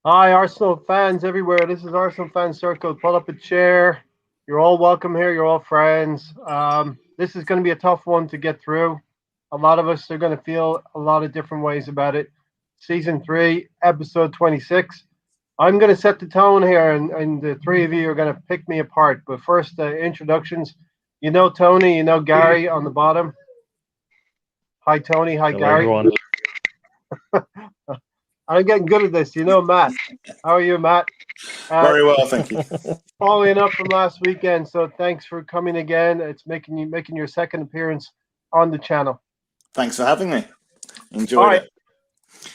Hi, Arsenal fans everywhere. This is Arsenal Fan Circle. Pull up a chair. You're all welcome here. You're all friends. This is going to be a tough one to get through. A lot of us are going to feel a lot of different ways about it. Season 3, episode 26. I'm going to set the tone here, and the three of you are going to pick me apart. But first, introductions. You know Tony, you know Gary on the bottom. Hi, Tony. Hi, Hello, Gary. everyone. I'm getting good at this. You know Matt. How are you, Matt? Very well, thank you. Following up from last weekend, so thanks for coming again. It's making your second appearance on the channel. Thanks for having me. Enjoyed All right. it.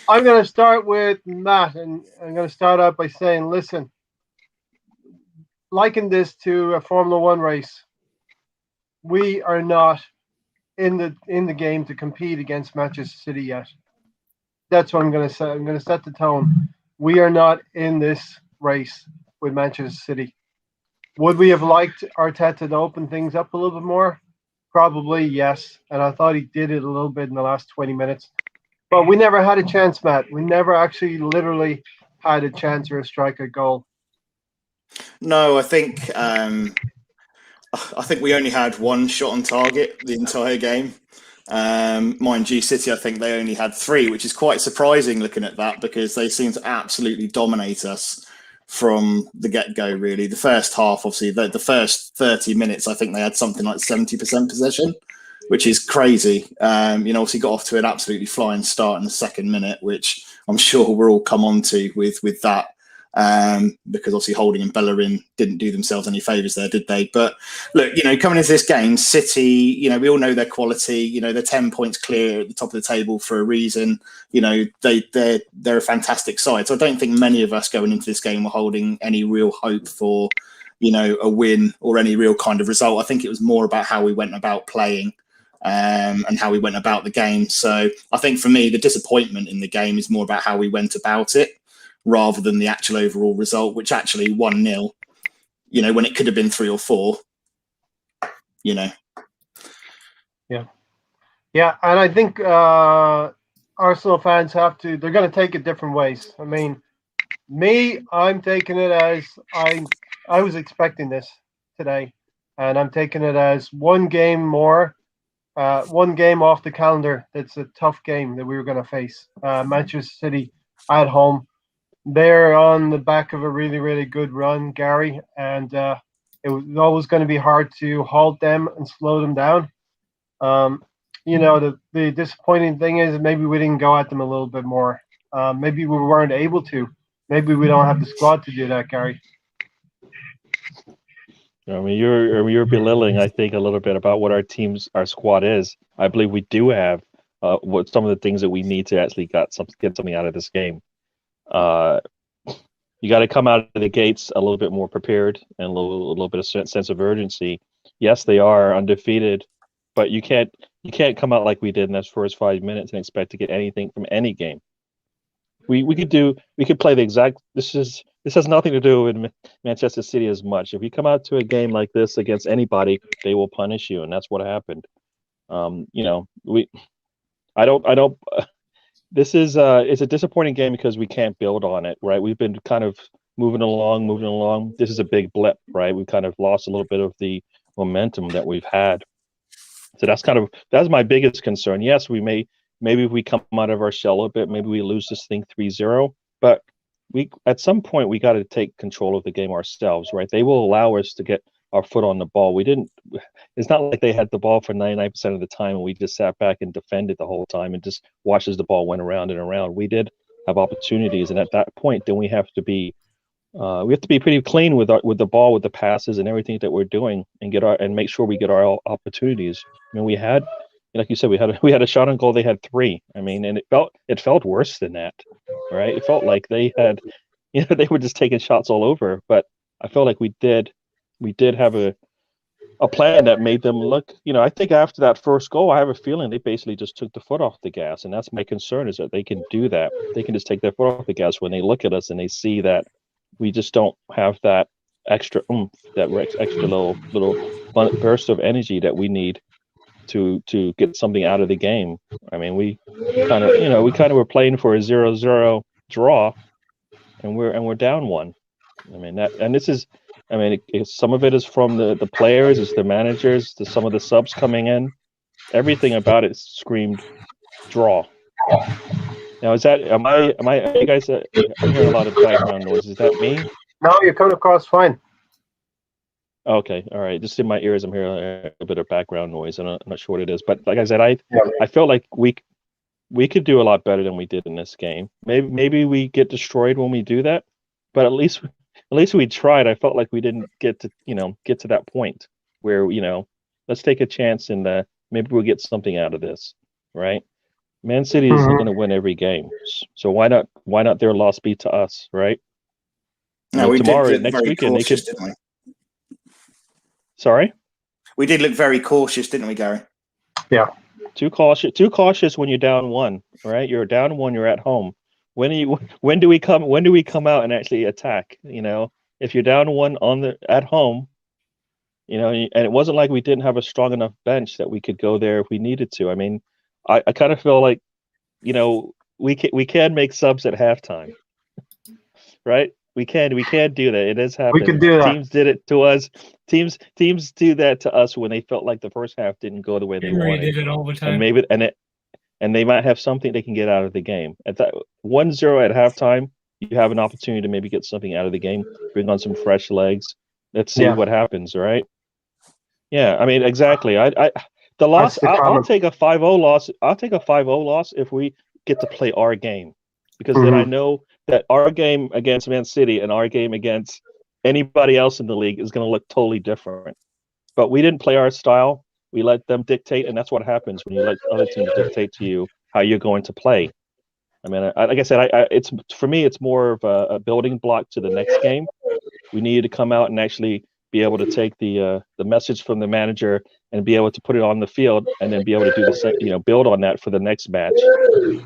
I'm going to start with Matt, and I'm going to start out by saying, listen, liken this to a Formula One race. We are not in the game to compete against Manchester City yet. That's what I'm going to say. I'm going to set the tone. We are not in this race with Manchester City. Would we have liked Arteta to open things up a little bit more? Probably, yes. And I thought he did it a little bit in the last 20 minutes. But we never had a chance, Matt. We never actually literally had a chance or a strike a goal. No, I think we only had one shot on target the entire game. Mind you, City, I think they only had 3, which is quite surprising looking at that because they seem to absolutely dominate us from the get-go, really. The first half, obviously, the first 30 minutes, I think they had something like 70% possession, which is crazy. Obviously got off to an absolutely flying start in the second minute, which I'm sure we'll all come on to with that. Because obviously Holding and Bellerin didn't do themselves any favours there, did they? But look, coming into this game, City, we all know their quality. They're 10 points clear at the top of the table for a reason. They're a fantastic side. So I don't think many of us going into this game were holding any real hope for, a win or any real kind of result. I think it was more about how we went about playing. And how we went about the game. So I think for me, the disappointment in the game is more about how we went about it rather than the actual overall result, which actually 1-0, when it could have been 3 or 4, Yeah. Yeah, and I think Arsenal fans they're going to take it different ways. I mean, I'm taking it as I was expecting this today, and I'm taking it as one game more. One game off the calendar. That's a tough game that we were going to face. Manchester City at home. They're on the back of a really, really good run, Gary, and it was always going to be hard to halt them and slow them down. The disappointing thing is maybe we didn't go at them a little bit more. Maybe we weren't able to. Maybe we don't have the squad to do that, Gary. I mean, you're belittling, I think, a little bit about what our squad is. I believe we do have what some of the things that we need to actually get something out of this game. You got to come out of the gates a little bit more prepared and a little bit of sense of urgency. Yes, they are undefeated, but you can't come out like we did in those first 5 minutes and expect to get anything from any game. We could play the exact. This has nothing to do with Manchester City as much. If you come out to a game like this against anybody, they will punish you, and that's what happened. This is it's a disappointing game because we can't build on it, right? We've been kind of moving along. This is a big blip, right? We've kind of lost a little bit of the momentum that we've had. So that's my biggest concern. Yes, maybe if we come out of our shell a bit, maybe we lose this thing 3-0, but at some point we got to take control of the game ourselves, right? They will allow us to get our foot on the ball. It's not like they had the ball for 99% of the time and we just sat back and defended the whole time and just watched as the ball went around and around. We did have opportunities, and at that point, then we have to be pretty clean with the ball, with the passes and everything that we're doing, and make sure we get our opportunities. I mean, we had, like you said, we had a shot on goal. They had 3. I mean, and it felt worse than that, right? It felt like they had, they were just taking shots all over. But I felt like we did have a plan that made them look. I think after that first goal, I have a feeling they basically just took the foot off the gas, and that's my concern, is that they can do that. They can just take their foot off the gas when they look at us and they see that we just don't have that extra oomph, that extra little burst of energy that we need to get something out of the game. I mean, we kind of were playing for a 0-0 draw, and we're down one. I mean that, and this is, I mean, some of it is from the players, it's the managers, some of the subs coming in. Everything about it screamed draw. Now, is that are you guys? I'm hearing a lot of background noise. Is that me? No, you're coming across fine. Okay, all right. Just in my ears, I'm hearing a bit of background noise. I'm not sure what it is, but like I said, Yeah. I felt like we could do a lot better than we did in this game. Maybe we get destroyed when we do that, but at least we tried. I felt like we didn't get to that point where let's take a chance and maybe we'll get something out of this, right? Man City isn't going to win every game, so why not their loss be to us, right? No, we tomorrow, did look next very weekend, cautious, didn't we? Sorry, we did look very cautious, didn't we, Gary? Yeah. Too cautious when you're down one, right? You're down one, you're at home. When do we come out and actually attack? If you're down one at home, and it wasn't like we didn't have a strong enough bench that we could go there if we needed to. I mean, I kind of feel like, we can make subs at halftime, right? We can do that. It has happened. We could do that. Teams did it to us. Teams do that to us when they felt like the first half didn't go the way they wanted. Did it all the time. And maybe and they might have something they can get out of the game. At that 1-0 at halftime, you have an opportunity to maybe get something out of the game, bring on some fresh legs. Let's see what happens, right? Yeah, I mean, exactly. The loss, I'll take a 5-0 loss. I'll take a 5-0 loss if we get to play our game, because then I know that our game against Man City and our game against anybody else in the league is going to look totally different. But we didn't play our style. We let them dictate, and that's what happens when you let other teams dictate to you how you're going to play. I mean, like I said, it's for me, it's more of a building block to the next game. We needed to come out and actually be able to take the message from the manager and be able to put it on the field, and then be able to do the same, build on that for the next match.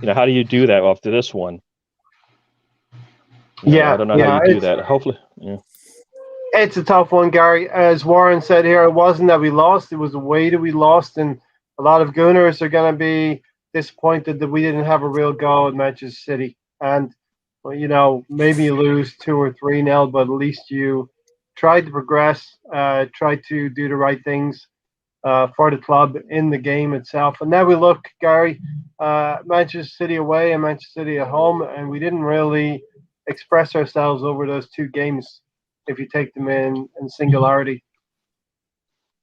How do you do that after this one? I don't know how you do that. Hopefully, It's a tough one, Gary. As Warren said here, it wasn't that we lost; it was the way that we lost, and a lot of Gunners are going to be disappointed that we didn't have a real go at Manchester City. And maybe you lose 2 or 3-0, but at least you tried to progress, tried to do the right things for the club in the game itself. And now we look, Gary, Manchester City away and Manchester City at home, and we didn't really express ourselves over those 2 games if you take them in singularity.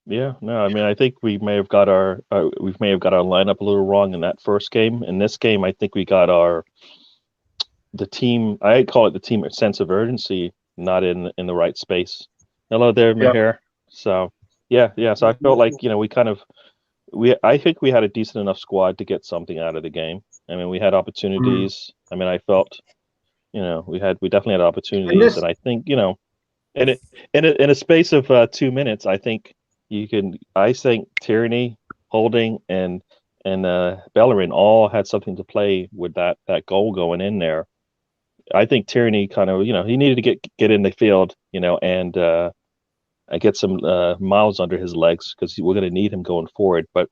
Yeah, no, I mean, I think we may have got our lineup a little wrong in that first game. In this game, I think we got the team. I call it the team sense of urgency not in the right space. Hello there, Maher. So yeah. So I felt like I think we had a decent enough squad to get something out of the game. I mean, we had opportunities. I mean, I felt we definitely had opportunities, and I think in a space of 2 minutes, I think Tierney, Holding, and Bellerin all had something to play with that goal going in there. I think Tierney kind of he needed to get in the field and get some miles under his legs, because we're going to need him going forward. But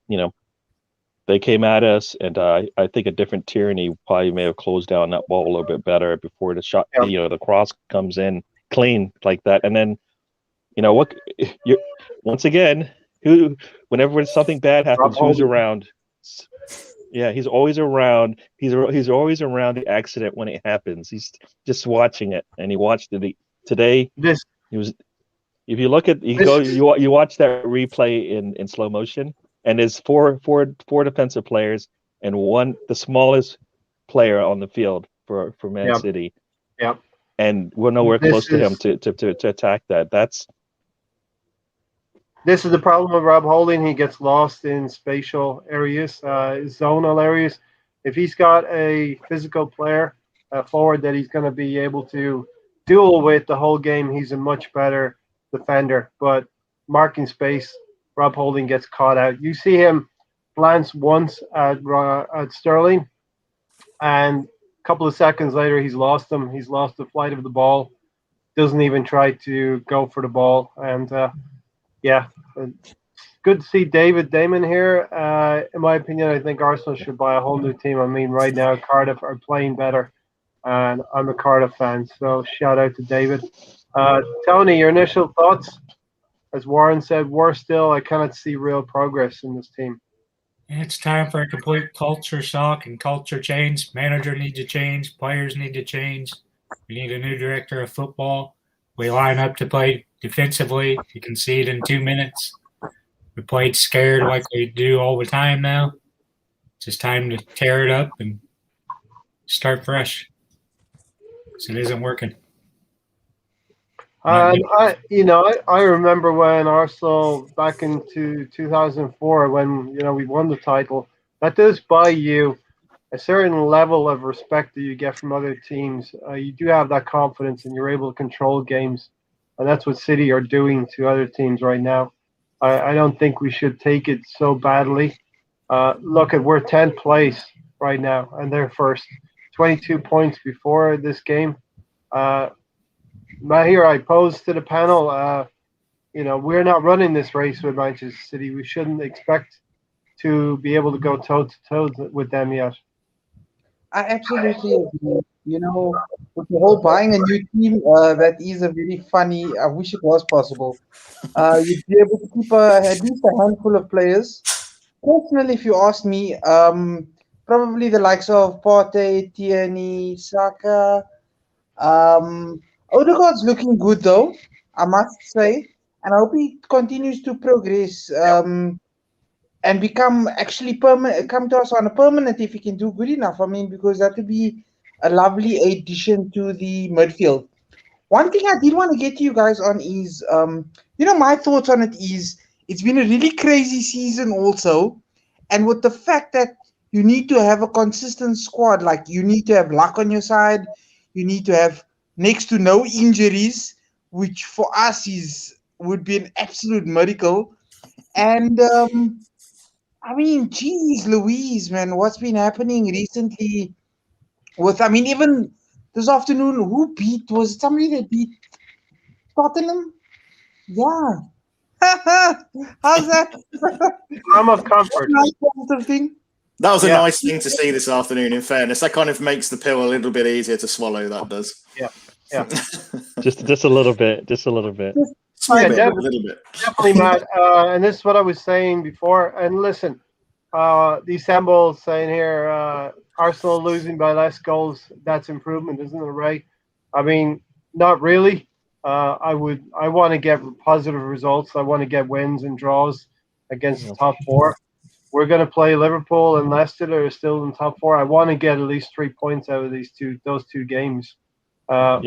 they came at us, and I think a different Tierney probably may have closed down that ball a little bit better before the shot. The cross comes in clean like that, and then once again, whenever something bad happens, who's around? Yeah, he's always around. He's always around the accident when it happens. He's just watching it, and he watched it today. He was. If you look at you watch that replay in slow motion, and there's four defensive players and the smallest player on the field for Man City. Yep. And we're nowhere close to him to attack that. This is the problem with Rob Holding. He gets lost in spatial areas, zonal areas. If he's got a physical player forward that he's going to be able to duel with the whole game, he's a much better defender. But marking space, Rob Holding gets caught out. You see him glance once at Sterling, and a couple of seconds later, he's lost him. He's lost the flight of the ball. Doesn't even try to go for the ball. And good to see David Damon here. In my opinion, I think Arsenal should buy a whole new team. I mean, right now, Cardiff are playing better. and I'm a Cardiff fan. So shout out to David. Tony, your initial thoughts? As Warren said, I cannot see real progress in this team. It's time for a complete culture shock and culture change. Manager needs to change. Players need to change. We need a new director of football. We line up to play defensively. You can see it in 2 minutes. We played scared like we do all the time now. It's just time to tear it up and start fresh. So it isn't working. And I remember when Arsenal back into 2004, when we won the title. That does buy you a certain level of respect that you get from other teams. You do have that confidence, and you're able to control games, and that's what City are doing to other teams right now. I don't think we should take it so badly. We're 10th place right now, and they're first. 22 points before this game. Mahir, I posed to the panel, we're not running this race with Manchester City. We shouldn't expect to be able to go toe-to-toe with them yet. I absolutely agree. With the whole buying a new team, that is a very funny. I wish it was possible. You'd be able to keep at least a handful of players. Personally, if you ask me, probably the likes of Partey, Tierney, Saka. Odegaard's looking good though, I must say, and I hope he continues to progress and become actually permanent. Come to us on a permanent if he can do good enough. I mean, because that would be a lovely addition to the midfield. One thing I did want to get to you guys on is, my thoughts on it is it's been a really crazy season also, and with the fact that you need to have a consistent squad, like you need to have luck on your side, you need to have next to no injuries, which for us would be an absolute miracle. And geez Louise, man, what's been happening recently even this afternoon, was it somebody that beat Tottenham? Yeah. How's that? I'm of comfort. Nice positive thing. That was a nice thing to see this afternoon, in fairness. That kind of makes the pill a little bit easier to swallow, that does. Yeah. just a little bit. Just a little bit. A little bit. Definitely, Matt. And this is what I was saying before. And listen, the assemble saying here, Arsenal losing by less goals, that's improvement, isn't it, Ray? I mean, not really. I want to get positive results. I want to get wins and draws against the top four. We're going to play Liverpool and Leicester that are still in top four. I want to get at least 3 points out of those two games. I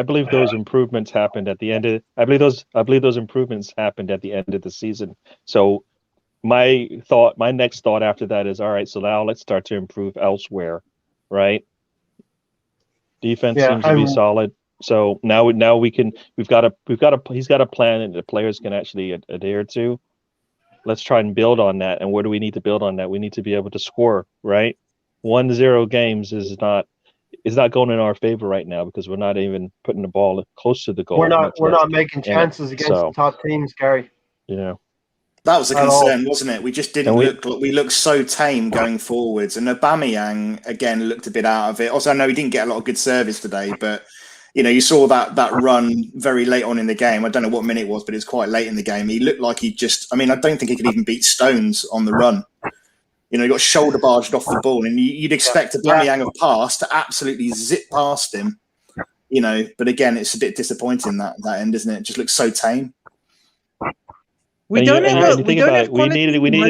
believe those improvements happened at the end of. I believe those improvements happened at the end of the season. So my next thought after that is, all right, so now let's start to improve elsewhere, right? Defense seems to be solid. So now he's got a plan that the players can actually adhere to. Let's try and build on that. And where do we need to build on that? We need to be able to score, right? 1-0 games is not going in our favor right now because we're not even putting the ball close to the goal. We're not making chances against the top teams, Gary. Yeah. That was a concern, wasn't it? We just didn't we looked so tame going forwards. And Aubameyang, again, looked a bit out of it. Also, I know he didn't get a lot of good service today, but you saw that run very late on in the game. I don't know what minute it was, but it was quite late in the game. He looked like I don't think he could even beat Stones on the run. He got shoulder barged off the ball, and you'd expect Aubameyang of pass to absolutely zip past him. But again, it's a bit disappointing that end, isn't it? It just looks so tame. We needed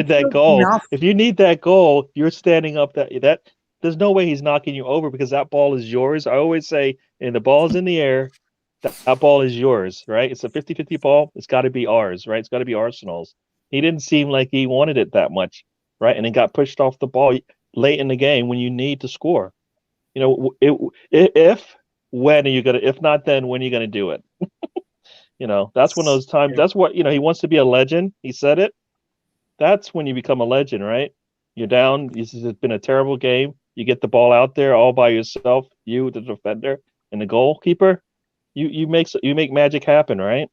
that goal. Enough. If you need that goal, you're standing up. That there's no way he's knocking you over because that ball is yours. I always say, the ball's in the air, that ball is yours, right? It's a 50-50 ball. It's got to be ours, right? It's got to be Arsenal's. He didn't seem like he wanted it that much, right? And it got pushed off the ball late in the game when you need to score. If not then, when are you going to do it? That's one of those times. That's what, he wants to be a legend. He said it. That's when you become a legend, right? You're down. This has been a terrible game. You get the ball out there all by yourself, you, the defender, and the goalkeeper. You make magic happen, right?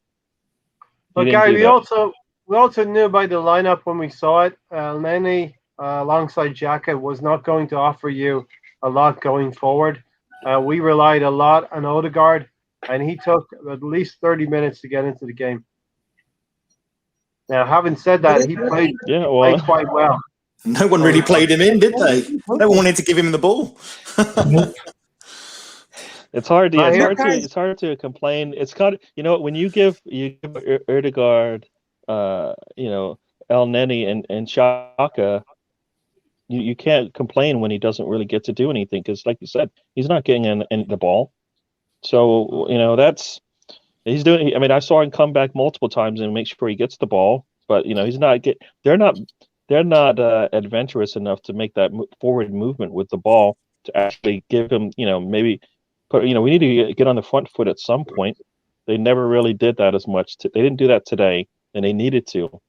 But Gary, we also knew by the lineup when we saw it. Elneny alongside Xhaka was not going to offer you a lot going forward. We relied a lot on Odegaard, and he took at least 30 minutes to get into the game. Now, having said that, he played quite well. No one really played him in, did they? No one wanted to give him the ball. It's hard. It's hard to complain. It's kind of, when you give Odegaard, El Neni and Xhaka, you can't complain when he doesn't really get to do anything, because, like you said, he's not getting in the ball. So he's doing. I mean, I saw him come back multiple times and make sure he gets the ball, but he's not get. They're not adventurous enough to make that forward movement with the ball to actually give him, maybe. But we need to get on the front foot at some point. They never really did that as much. They didn't do that today, and they needed to.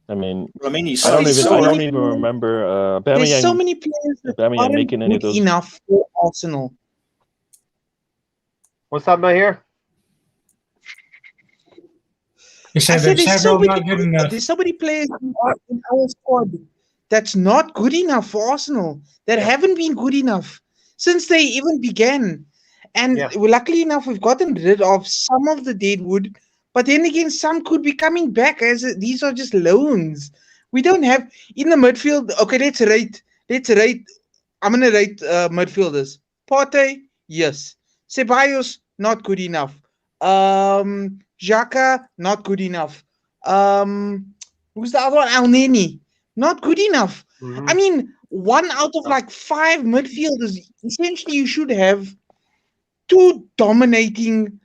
I mean, I don't even remember. There's so many players that aren't making any of those enough for Arsenal. What's up, Mahir? There's so many players in our squad that's not good enough for Arsenal, that haven't been good enough since they even began. And luckily enough, we've gotten rid of some of the deadwood, but then again, some could be coming back, as these are just loans. We don't have in the midfield. Okay, let's rate. I'm gonna rate midfielders. Partey, yes. Ceballos, not good enough. Xhaka, not good enough. Who's the other one? El Neni, not good enough. I mean, 1 out of like 5 midfielders. Essentially, you should have two domineering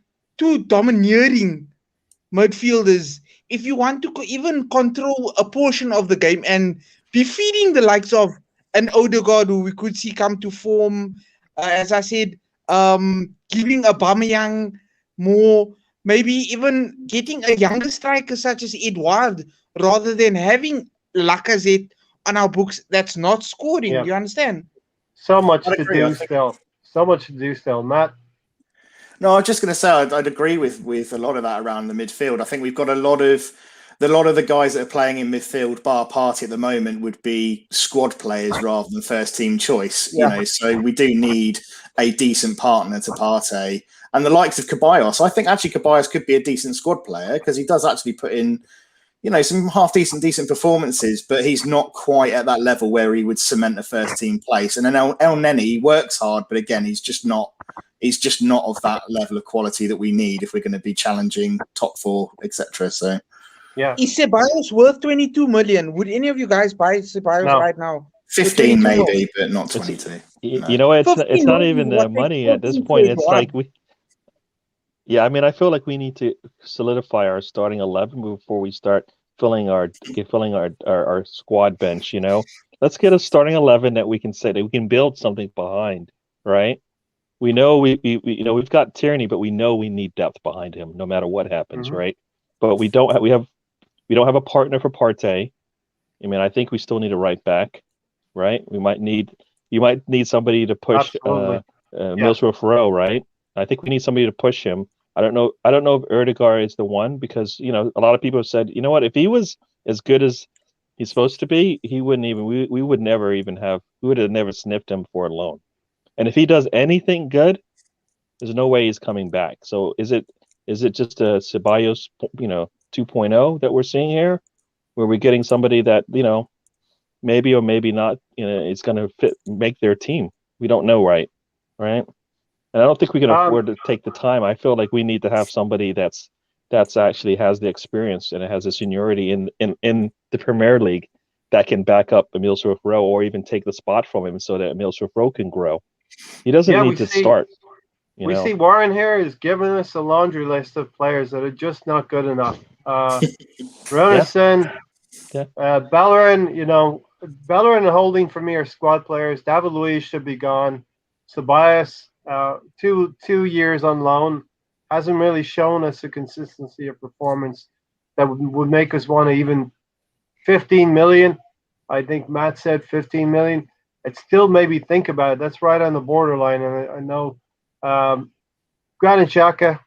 midfielders if you want to even control a portion of the game and be feeding the likes of an Odegaard, who we could see come to form. As I said, giving Aubameyang more, maybe even getting a younger striker such as Edouard, rather than having Lacazette on our books that's not scoring. Do you understand? So much to do still. Matt? No, I was just going to say I'd agree with a lot of that around the midfield. I think we've got a lot of the guys that are playing in midfield, bar Partey at the moment, would be squad players rather than first team choice. So we do need a decent partner to Partey, and the likes of Ceballos. I think actually Ceballos could be a decent squad player, because he does actually put in, some half decent performances, but he's not quite at that level where he would cement a first team place. And then El Neni works hard, but again, he's just not of that level of quality that we need if we're going to be challenging top 4, etc. So, is Ceballos worth 22 million? Would any of you guys buy Ceballos right now? 15 maybe, but not 22. It's not even the money at this point. It's like I mean, I feel like we need to solidify our starting 11 before we start filling our squad bench. Let's get a starting 11 that we can say that we can build something behind, right? We know we've got Tierney, but we know we need depth behind him no matter what happens, right? But we don't have a partner for Partey. I mean, I think we still need a right back, right? You might need somebody to push Middlesbrough Rowe, right? I think we need somebody to push him. I don't know if Odegaard is the one, because a lot of people have said, if he was as good as he's supposed to be, he wouldn't even we would have never sniffed him for a loan. And if he does anything good, there's no way he's coming back. So is it just a Ceballos 2.0 that we're seeing here, where we're getting somebody that maybe or maybe not is going to make their team? We don't know, right? And I don't think we can afford to take the time. I feel like we need to have somebody that's actually has the experience and it has the seniority in the Premier League that can back up Emile Smith-Rowe, or even take the spot from him so that Emile Smith-Rowe can grow. He doesn't need to start. We see Warren here is giving us a laundry list of players that are just not good enough. Ronison, Bellerin, Bellerin and Holding for me are squad players. David Luiz should be gone. Ceballos, 2 years on loan, hasn't really shown us a consistency of performance that would make us want to even 15 million. I think Matt said 15 million. I'd still maybe think about it. That's right on the borderline. And I know Granit Xhaka,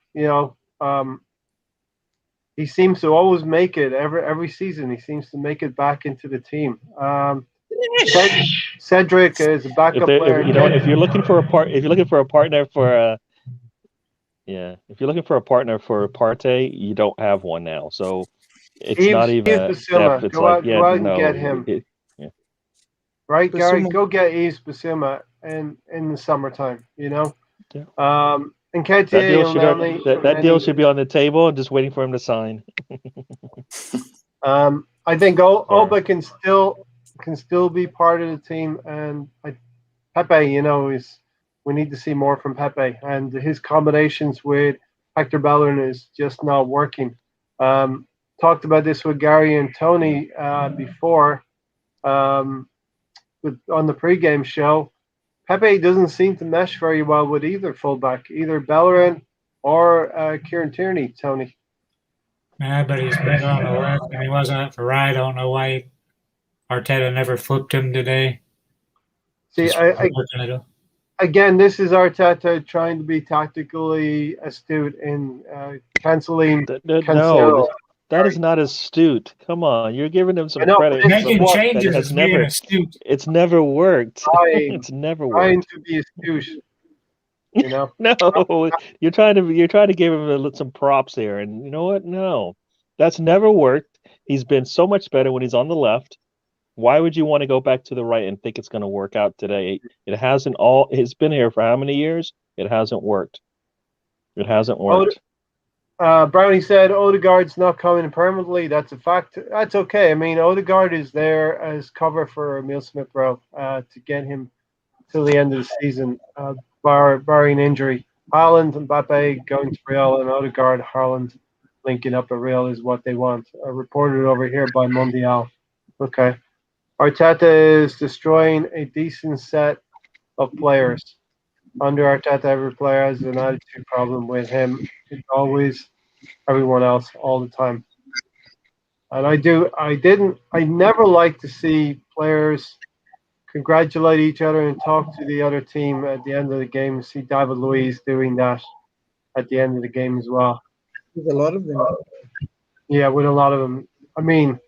he seems to always make it every season. He seems to make it back into the team. Cedric is a backup player. If you're looking for a partner for if you're looking for a partner for Partey, you don't have one now. So it's not even Bissouma. it's Go like out and no. get him. Right, Gary? Go get Yves Bissouma in the summertime. You know. Yeah. And that deal should be on the table and just waiting for him to sign. I think Oba can still be part of the team, and Pepe, we need to see more from Pepe, and his combinations with Hector Bellerin is just not working. Talked about this with Gary and Tony before on the pregame show. Pepe doesn't seem to mesh very well with either fullback, either Bellerin or Kieran Tierney, Tony. Yeah, but he's better on the left, and he wasn't up for right. I don't know why Arteta never flipped him today. See, again, this is Arteta trying to be tactically astute in cancelling Cancelo. That is not astute. Come on, you're giving him some credit. Making changes is being astute. It's never worked. It's never worked. Trying to be astute. No, you're trying to give him some props here, and you know what? No, that's never worked. He's been so much better when he's on the left. Why would you want to go back to the right and think it's going to work out today? It hasn't. It's been here for how many years? It hasn't worked. It hasn't worked. Brownie said Odegaard's not coming permanently. That's a fact. That's okay. I mean, Odegaard is there as cover for Emile Smith-Rowe to get him till the end of the season, barring injury. Haaland and Mbappe going to Real, and Odegaard, Haaland linking up at Real is what they want. Reported over here by Mondial. Okay. Arteta is destroying a decent set of players. Under Arteta, every player has an attitude problem with him. It's always everyone else all the time. And I never like to see players congratulate each other and talk to the other team at the end of the game. See David Luiz doing that at the end of the game as well. With a lot of them. Yeah, with a lot of them. I mean,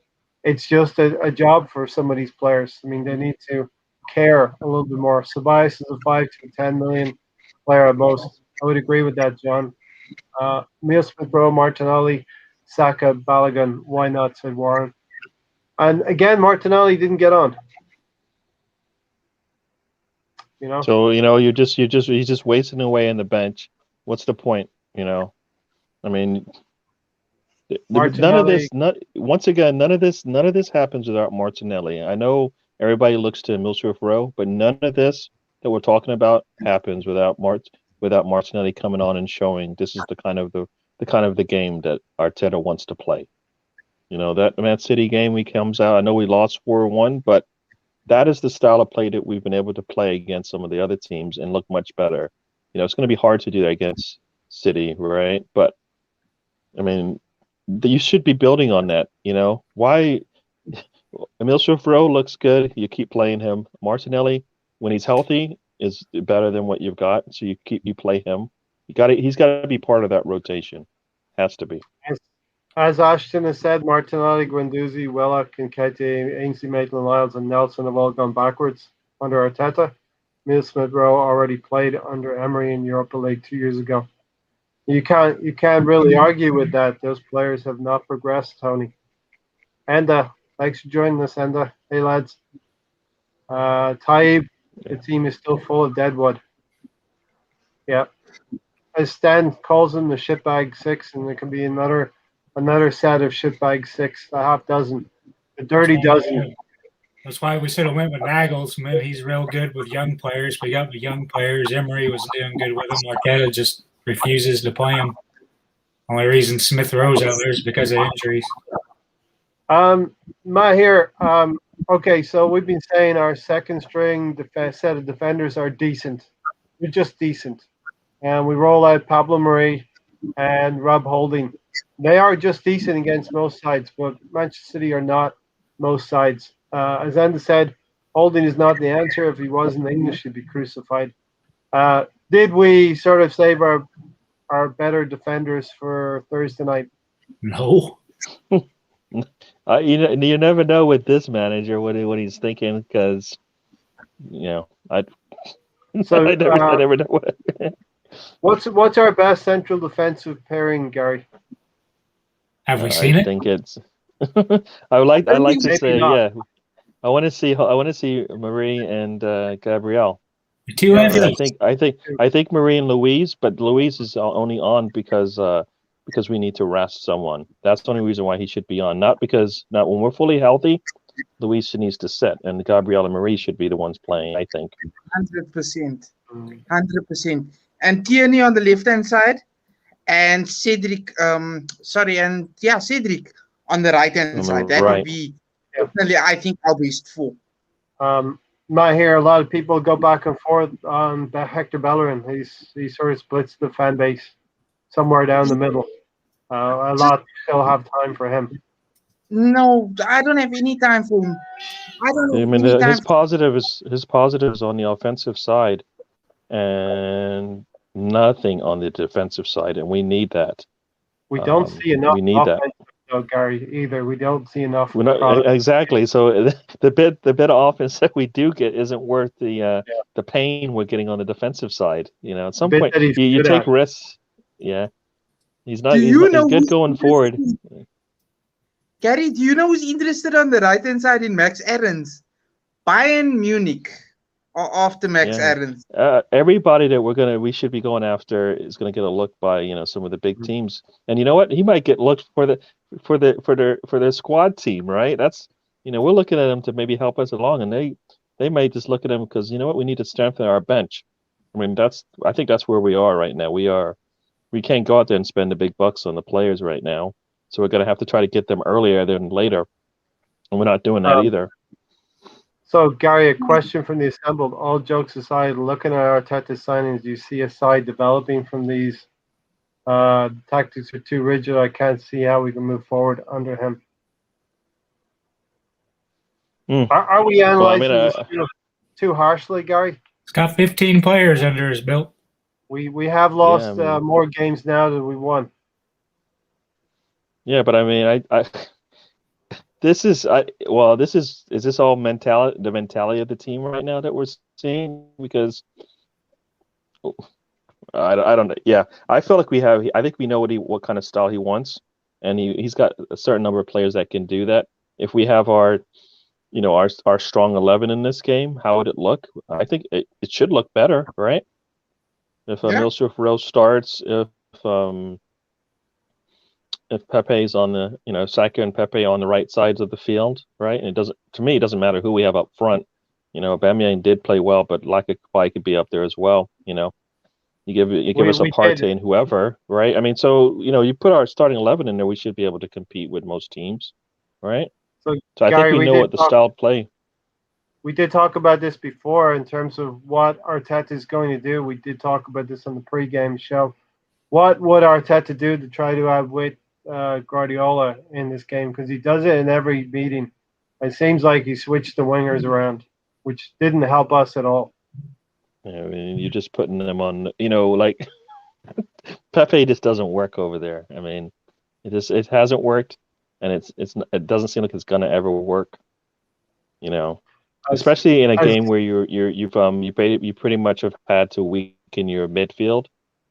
it's just a job for some of these players. I mean, they need to care a little bit more. Ceballos is a 5 to 10 million player at most. I would agree with that, John. Emile Smith-Rowe, Martinelli, Saka, Balogun. Why not? Said Warren. And again, Martinelli didn't get on. So you're just wasting away on the bench. What's the point? I mean, none of this happens without Martinelli. I know everybody looks to Emile Smith-Rowe, but none of this that we're talking about happens without Martinelli coming on and showing this is the kind of the game that Arteta wants to play. That Man City game we comes out. I know we lost 4-1, but that is the style of play that we've been able to play against some of the other teams and look much better. It's going to be hard to do that against City, right? But I mean, you should be building on that. Why Emile Smith-Rowe looks good. You keep playing him. Martinelli, when he's healthy, is better than what you've got. So you play him. He's got to be part of that rotation. Has to be. As Ashton has said, Martinelli, Guendouzi, Willock, Nketiah, Ainsley Maitland-Niles, and Nelson have all gone backwards under Arteta. Emile Smith-Rowe already played under Emery in Europa League 2 years ago. You can't really argue with that. Those players have not progressed, Tony. Enda, thanks for joining us, Enda. Hey, lads. Taib, the team is still full of deadwood. Yeah. As Stan calls them, the shitbag six, and there can be another set of shitbag six, a half dozen, a dirty dozen. That's why we should have went with Nagelsmann. He's real good with young players. We got the young players. Emery was doing good with them. Arteta just refuses to play him. Only reason Smith-Rowe's out there is because of injuries. Mahir, okay, so we've been saying our second string set of defenders are decent. They're just decent. And we roll out Pablo Mari and Rob Holding. They are just decent against most sides, but Manchester City are not most sides. As Enda said, Holding is not the answer. If he wasn't English, he'd be crucified. Did we sort of save our better defenders for Thursday night? No. You never know with this manager what he's thinking because I So, I never know what. what's our best central defensive pairing, Gary? Have we I seen it? think it's. I like to Maybe say not. yeah. I want to see Marie and Gabrielle. Two Yeah, heavy. I think Marie and Louise, but Louise is only on because we need to rest someone. That's the only reason why he should be on. Not when we're fully healthy, Louise needs to sit, and Gabrielle and Marie should be the ones playing. I think. 100%. 100%. And Tierney on the left-hand side, and Cedric, Cedric on the right-hand side. That would be definitely, I think, our best four. Might hear a lot of people go back and forth on Hector Bellerin. He sort of splits the fan base somewhere down the middle. A lot still have time for him. No, I don't have any time for him. I don't have any time. His positives on the offensive side, and nothing on the defensive side, and we need that. We don't see enough. We need that. No, Gary, either. We don't see enough. We're not, exactly. So the bit of offense that we do get isn't worth the pain we're getting on the defensive side. At some point you take risks. Yeah, he's good going forward. Gary, do you know who's interested on the right hand side in Max Aarons? Bayern Munich or after Max Aarons. Everybody that we should be going after is going to get a look by some of the big teams. And you know what? He might get looked for their squad team, right? That's we're looking at them to maybe help us along, and they might just look at him because we need to strengthen our bench. I mean, I think that's where we are right now. We can't go out there and spend the big bucks on the players right now, so we're going to have to try to get them earlier than later, and we're not doing that either. So, Gary, a question from the assembled. All jokes aside, looking at Arteta's signings, do you see a side developing from these? Tactics are too rigid. I can't see how we can move forward under him. Are we analyzing this too harshly, Gary? He's got 15 players under his belt. We have lost more games now than we won. Yeah, but I mean, is this all the mentality of the team right now that we're seeing? Because I don't know. Yeah, I feel like I think we know what kind of style he wants, and he's got a certain number of players that can do that. If we have our strong 11 in this game, how would it look? I think it should look better, right? If Milsrif Rose starts, if Pepe's on the Saka and Pepe on the right sides of the field, right? And it doesn't matter who we have up front. Aubameyang did play well, but Lacazette could be up there as well. You give us a Partey and whoever, right? I mean, so you put our starting 11 in there, we should be able to compete with most teams, right? So I Gary, think we know what the style play. We did talk about this before in terms of what Arteta is going to do. We did talk about this on the pre-game show. What would Arteta do to try to outwit Guardiola in this game? Because he does it in every meeting. It seems like he switched the wingers around, which didn't help us at all. Yeah, I mean, you're just putting them on, like Pepe just doesn't work over there. I mean, it hasn't worked, and it doesn't seem like it's gonna ever work. Especially in a game where you pretty much have had to weaken your midfield,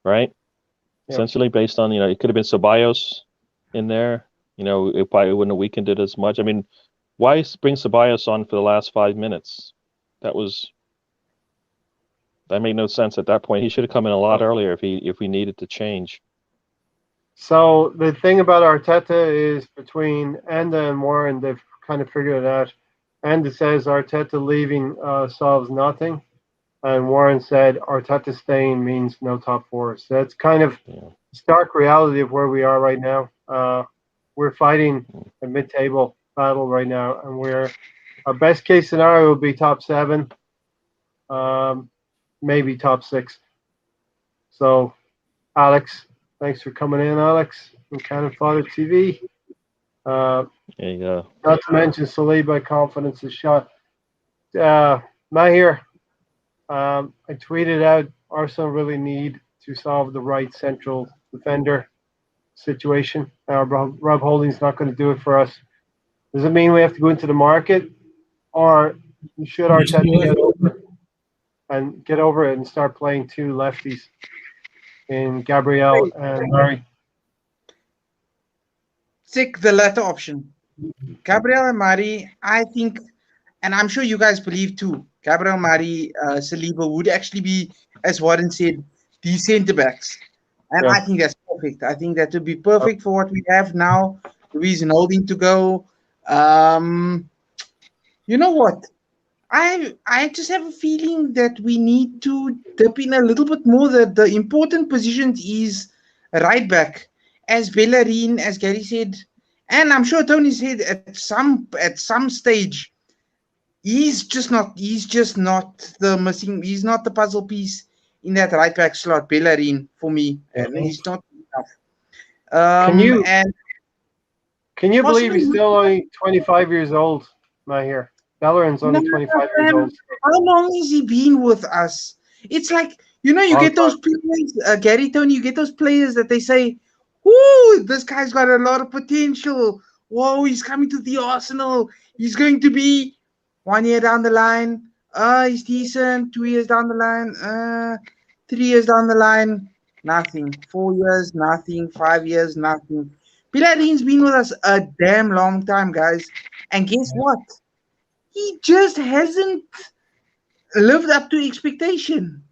right? Yeah. Essentially, based on it could have been Ceballos in there. It probably wouldn't have weakened it as much. I mean, why bring Ceballos on for the last 5 minutes? That made no sense at that point. He should have come in a lot earlier if we needed to change. So the thing about Arteta is between Enda and Warren, they've kind of figured it out. Enda says Arteta leaving solves nothing, and Warren said Arteta staying means no top four. So that's kind of stark reality of where we are right now. We're fighting a mid-table battle right now, and our best case scenario will be top 7, maybe top 6. So, Alex, thanks for coming in, Alex, from Cannon Fodder TV. There you go. Not to mention Saliba, confidence is shot. Mahir, I tweeted out Arsenal really need to solve the right central defender. situation. Rob Holding's not going to do it for us. Does it mean we have to go into the market, or should Arteta get over it and start playing two lefties in Gabriel and Murray? Take the latter option. Gabriel and Murray, I think, and I'm sure you guys believe too, Gabriel, Murray, Saliba would actually be, as Warren said, the centre backs. And I think that's perfect. I think that would be perfect for what we have now. Luis and Holding to go. You know what? I just have a feeling that we need to dip in a little bit more. That the important position is right back, as Bellerin, as Gary said, and I'm sure Tony said at some stage, he's just not the missing. He's not the puzzle piece in that right back slot. Bellerin for me, and he's not enough. Can you believe he's still only 25 years old? Mahir. Bellerin's only 25 years old. How long has he been with us? It's like, you get those players, Gary, Tony, you get those players that they say, "Ooh, this guy's got a lot of potential. Whoa, he's coming to the Arsenal. He's going to be 1 year down the line. He's decent. 2 years down the line. 3 years down the line, nothing. 4 years, nothing. 5 years, nothing." Bellerin's been with us a damn long time, guys. And guess what? He just hasn't lived up to expectation.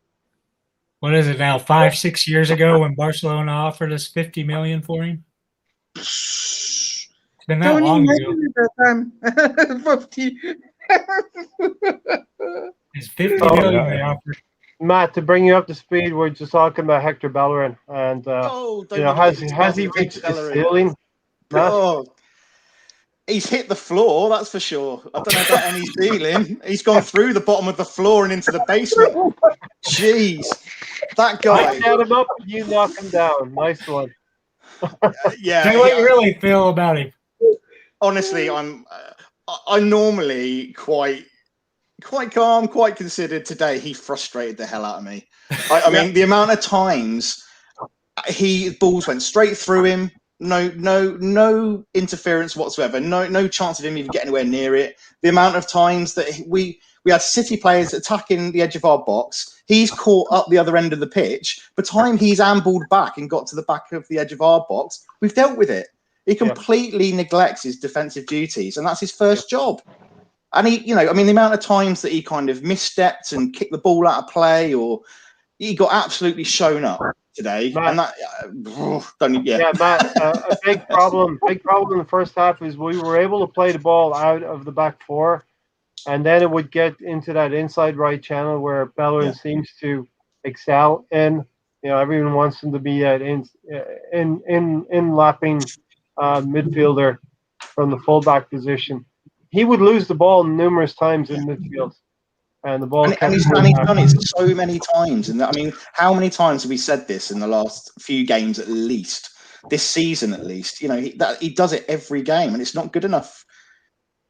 What is it now? 5-6 years ago when Barcelona offered us 50 million for him? It's been that long ago. That time. 50. It's 50 million they offered. Matt, to bring you up to speed, we're just talking about Hector Bellerin, and has he reached the ceiling? Oh, he's hit the floor, that's for sure. I don't know about any ceiling. He's gone through the bottom of the floor and into the basement. Jeez, that guy. I set him up, you knock him down. Nice one. Yeah. Tell me what you really feel about him. Honestly, I'm normally quite calm, quite considered. Today, he frustrated the hell out of me. I mean, the amount of times balls went straight through him. No interference whatsoever. No chance of him even getting anywhere near it. The amount of times that we had City players attacking the edge of our box. He's caught up the other end of the pitch. By the time he's ambled back and got to the back of the edge of our box, we've dealt with it. He completely neglects his defensive duties, and that's his first job. And he, the amount of times that he kind of misstepped and kicked the ball out of play, or he got absolutely shown up today. Matt, and that, Matt, a big problem in the first half is we were able to play the ball out of the back four, and then it would get into that inside right channel where Bellerin seems to excel in. Everyone wants him to be that in lapping midfielder from the fullback position. He would lose the ball numerous times in midfield, and the ball. And he's done it so many times. And how many times have we said this in the last few games, at least this season, at least? He does it every game, and it's not good enough.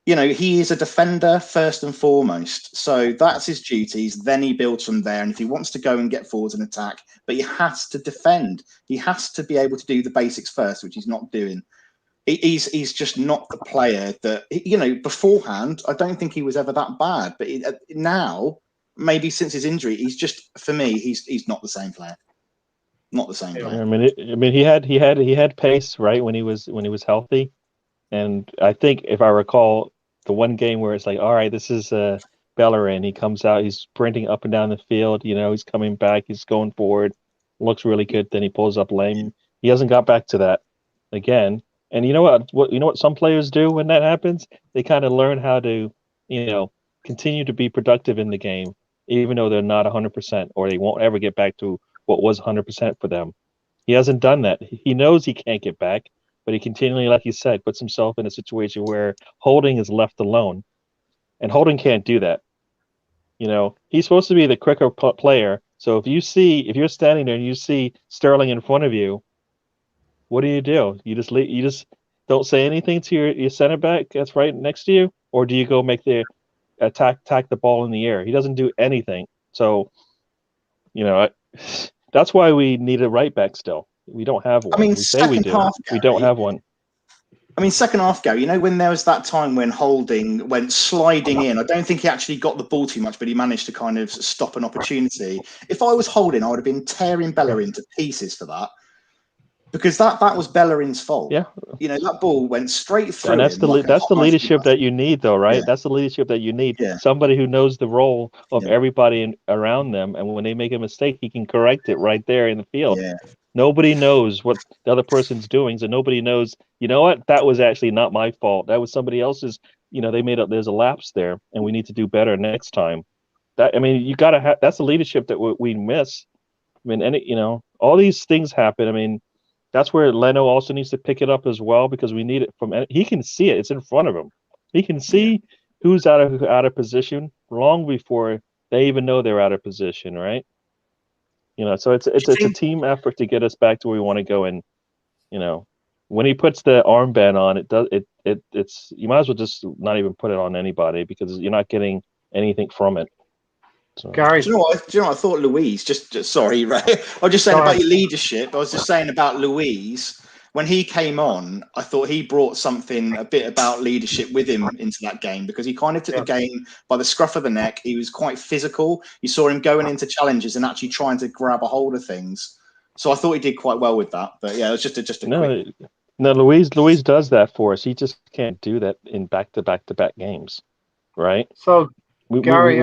He is a defender first and foremost, so that's his duties. Then he builds from there, and if he wants to go and get forwards and attack, but he has to defend. He has to be able to do the basics first, which he's not doing. He's just not the player that, beforehand, I don't think he was ever that bad. But now, maybe since his injury, he's just, for me, he's not the same player. Not the same player. He had pace, right, when he was healthy. And I think, if I recall, the one game where it's like, all right, this is Bellerin. He comes out, he's sprinting up and down the field. He's coming back, he's going forward, looks really good. Then he pulls up lame. He hasn't got back to that again. And you know what some players do when that happens? They kind of learn how to, continue to be productive in the game, even though they're not 100%, or they won't ever get back to what was 100% for them. He hasn't done that. He knows he can't get back, but he continually, like you said, puts himself in a situation where Holding is left alone, and Holding can't do that. He's supposed to be the quicker player. So if you're standing there and you see Sterling in front of you, what do? You just don't say anything to your center back that's right next to you, or do you go make the attack the ball in the air? He doesn't do anything. So, that's why we need a right back still. We don't have one. I mean, we say we second do. half, We don't Gary. have one. I mean, second half, Gary, you know, when there was that time when Holding went sliding in, I don't think he actually got the ball too much, but he managed to kind of stop an opportunity. If I was Holding, I would have been tearing Bellerin to pieces for that, because that was Bellerin's fault. Yeah. You know, that ball went straight through And that's him. the like a that's the hot leadership knife. that you need, though, right? Yeah. That's the leadership that you need. Yeah. Somebody who knows the role of Yeah. everybody around them, and when they make a mistake, he can correct it right there in the field. Yeah. Nobody knows what the other person's doing, so nobody knows. You know what? That was actually not my fault. That was somebody else's. You know, they made up. There's a lapse there, and we need to do better next time. That, I mean, you gotta have. That's the leadership that we miss. I mean, all these things happen. I mean, that's where Leno also needs to pick it up as well, because we need it from. He can see it. It's in front of him. He can see who's out of position long before they even know they're out of position, right? You know, so it's a team effort to get us back to where we want to go. And you know, when he puts the armband on, it's you might as well just not even put it on anybody, because you're not getting anything from it. So. Gary, Do you know what? I thought Louise. Just sorry, Ray. I was just saying about your leadership. I was just saying about Louise. When he came on, I thought he brought something a bit about leadership with him into that game, because he kind of took the game by the scruff of the neck. He was quite physical. You saw him going into challenges and actually trying to grab a hold of things. So I thought he did quite well with that. But yeah, it was just a quick. No, Louise does that for us. He just can't do that in back-to-back games, right? So Gary,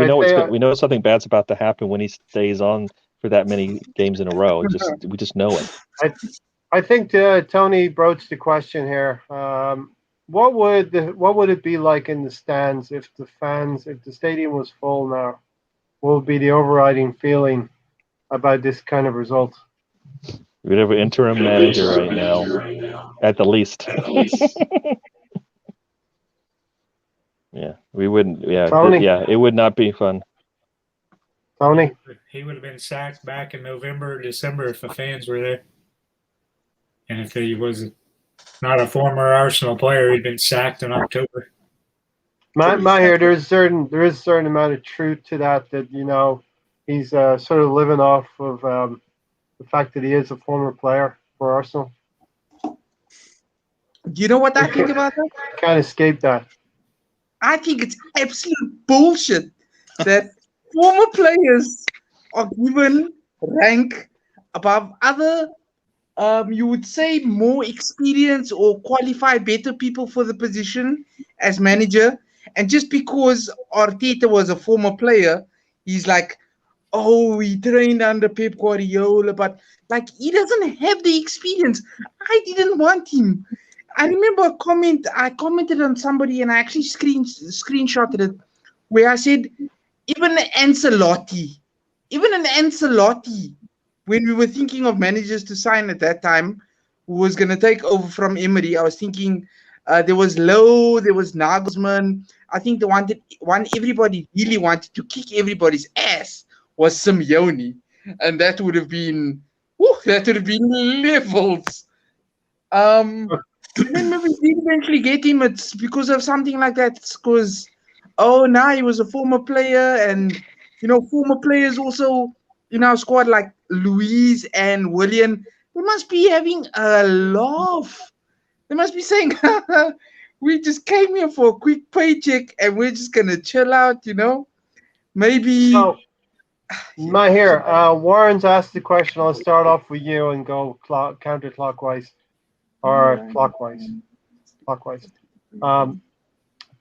we know something bad's about to happen when he stays on for that many games in a row. We just know it. I think Tony broached the question here. What would it be like in the stands if the stadium was full now? What would be the overriding feeling about this kind of result? We'd have an interim manager right now, at the least. Yeah, we wouldn't. Yeah, it would not be fun. Tony, he would have been sacked back in November or December if the fans were there. And if he was not a former Arsenal player, he'd been sacked in October. Maher, there is a certain amount of truth to that. You know, he's sort of living off of the fact that he is a former player for Arsenal. Do you know what I think about that? Can't escape that. I think it's absolute bullshit that former players are given rank above other, you would say, more experienced or qualified better people for the position as manager. And just because Arteta was a former player, he's like, oh, he trained under Pep Guardiola, but like he doesn't have the experience. I didn't want him. I remember a comment, I commented on somebody and I actually screenshotted it, where I said, even an Ancelotti, when we were thinking of managers to sign at that time, who was going to take over from Emery, I was thinking there was Lowe, there was Nagelsmann. I think the one everybody really wanted to kick everybody's ass was Simeone. And that would have been, levels. And then maybe we did eventually get him. It's because of something like that. It's because, now he was a former player, and former players also in our squad like Luis and William. They must be having a laugh. They must be saying, "We just came here for a quick paycheck, and we're just gonna chill out." Maybe. So, Maher, Warren's asked the question. I'll start off with you and go counterclockwise. Or clockwise.